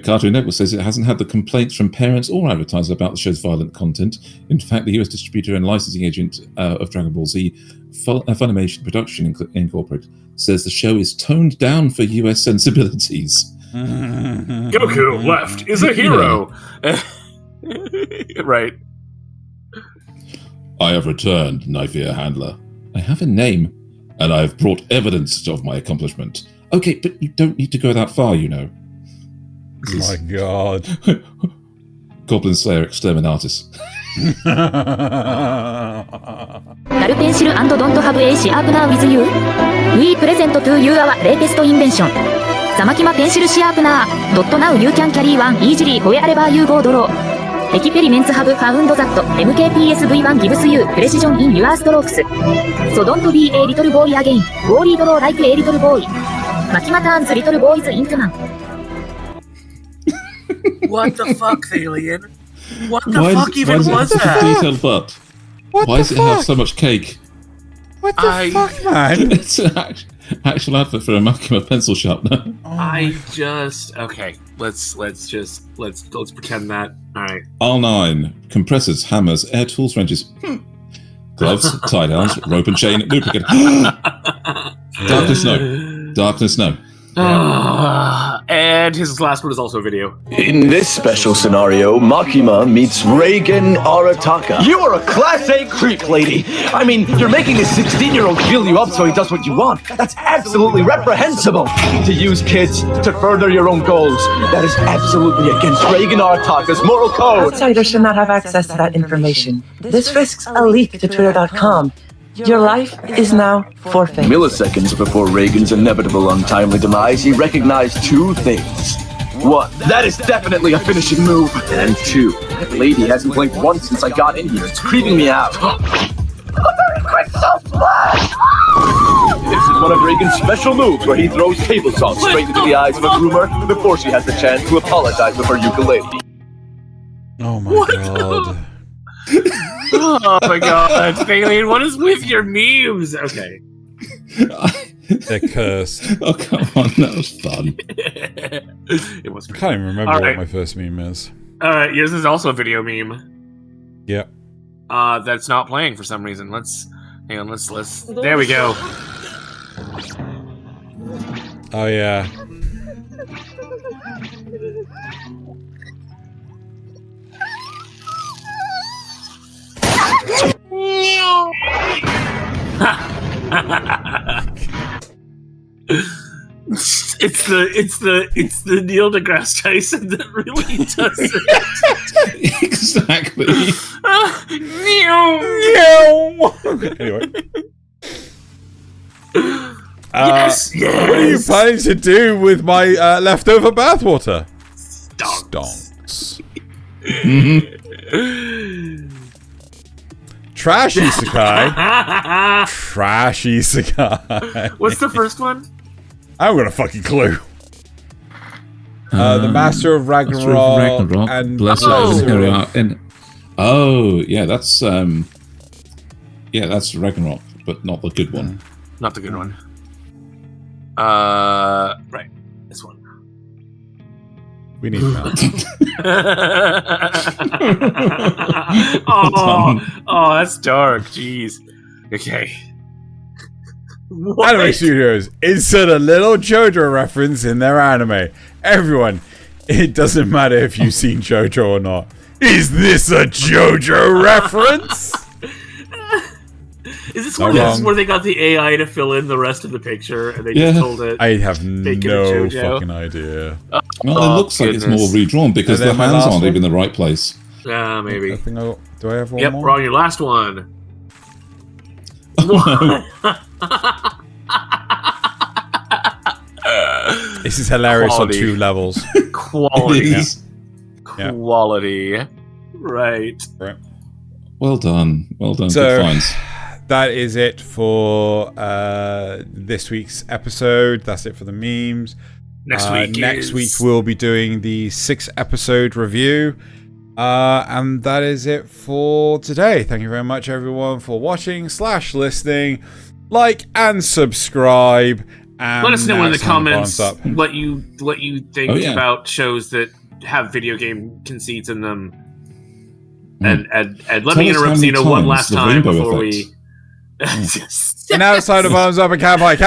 [SPEAKER 3] Cartoon Network says it hasn't had the complaints from parents or advertisers about the show's violent content. In fact, the US distributor and licensing agent of Dragon Ball Z, Funimation Production Incorporated, says the show is toned down for US sensibilities.
[SPEAKER 1] Goku left is a hero. Right.
[SPEAKER 3] I have returned, Knife-Ear Handler. I have a name, and I have brought evidence of my accomplishment. Okay, but you don't need to go that far, you know.
[SPEAKER 2] Oh my god.
[SPEAKER 3] Goblin Slayer Exterminatus.
[SPEAKER 5] Null pencil and don't have a sharpener with you? We present to you our latest invention. Samakima pencil sharpener. Now you can carry one easily wherever you go draw. Experiments have found that MKPSV1 gives you precision in your strokes. So don't be a little boy again. Worry draw like a little boy. Makima turns little boys into man.
[SPEAKER 1] What the fuck, Thaylien? What the fuck even was that?
[SPEAKER 3] Detailed butt. Why does it have so much cake?
[SPEAKER 2] What the fuck, man?
[SPEAKER 3] It's an actual advert for a Makima pencil sharpener.
[SPEAKER 1] Okay. Let's pretend that. All right.
[SPEAKER 3] R9 compressors, hammers, air tools, wrenches, gloves, tie downs, rope and chain, lubricant. Darkness no.
[SPEAKER 1] And his last one is also video.
[SPEAKER 6] In this special scenario, Makima meets Reagan Arataka. You are a Class A creep, lady. I mean, you're making a 16-year-old kill you up so he does what you want. That's absolutely reprehensible. To use kids to further your own goals, that is absolutely against Reagan Arataka's moral code.
[SPEAKER 7] Outsiders should not have access to that information. This risks a leak to Twitter.com. Your life is now forfeit.
[SPEAKER 6] Milliseconds before Reagan's inevitable untimely demise, he recognized two things. One, that is definitely a finishing move. And two, that lady hasn't blinked once since I got in here. It's creeping me out. A very quick self-splash! This is one of Reagan's special moves where he throws table salt straight into the eyes of a groomer before she has the chance to apologize with her ukulele.
[SPEAKER 2] Oh my god.
[SPEAKER 1] Oh my god, Thaylien, what is with your memes? Okay.
[SPEAKER 2] They're cursed.
[SPEAKER 3] Oh, come on, that was fun.
[SPEAKER 1] It was.
[SPEAKER 2] I can't even remember
[SPEAKER 1] All
[SPEAKER 2] what
[SPEAKER 1] right.
[SPEAKER 2] my first meme is.
[SPEAKER 1] Alright, yours is also a video meme.
[SPEAKER 2] Yep.
[SPEAKER 1] That's not playing for some reason. Hang on, let's there we go.
[SPEAKER 2] Oh yeah.
[SPEAKER 1] It's the Neil deGrasse Tyson that really does it.
[SPEAKER 3] Exactly.
[SPEAKER 2] Anyway.
[SPEAKER 1] Yes!
[SPEAKER 2] What are you planning to do with my leftover bathwater? Stonks. Trash isekai. Trash isekai.
[SPEAKER 1] What's the first one?
[SPEAKER 2] I haven't got a fucking clue. The Master of Ragnarok and
[SPEAKER 3] Blessed
[SPEAKER 2] Ragnarok.
[SPEAKER 3] That's Ragnarok, but not the good one.
[SPEAKER 1] Not the good one. Right. This one.
[SPEAKER 2] We need that.
[SPEAKER 1] Oh, that's dark. Jeez. Okay. What?
[SPEAKER 2] Anime Studios insert a little JoJo reference in their anime. Everyone, it doesn't matter if you've seen JoJo or not. Is this a JoJo reference?
[SPEAKER 1] Is this one of those where they got the AI to fill in the rest of the picture and they just told it?
[SPEAKER 2] I have no fucking idea.
[SPEAKER 3] Well, it looks like it's more redrawn because the hands aren't even in the right place.
[SPEAKER 1] Maybe.
[SPEAKER 2] Do I have one more?
[SPEAKER 1] Yep, we're on your last one.
[SPEAKER 2] This is hilarious
[SPEAKER 1] Quality.
[SPEAKER 2] on 2 levels.
[SPEAKER 1] Quality.
[SPEAKER 2] Yeah.
[SPEAKER 1] Quality. Right.
[SPEAKER 3] Well done. Well done.
[SPEAKER 2] So,
[SPEAKER 3] good finds.
[SPEAKER 2] That is it for this week's episode. That's it for the memes. Next week we'll be doing the 6-episode review. And that is it for today. Thank you very much, everyone, for watching / listening. Like and subscribe. And
[SPEAKER 1] let us know in the comments
[SPEAKER 2] up.
[SPEAKER 1] what you think about shows that have video game conceits in them. And let me interrupt Xeno one last time before we...
[SPEAKER 2] And outside of Arms Up and Kanpai.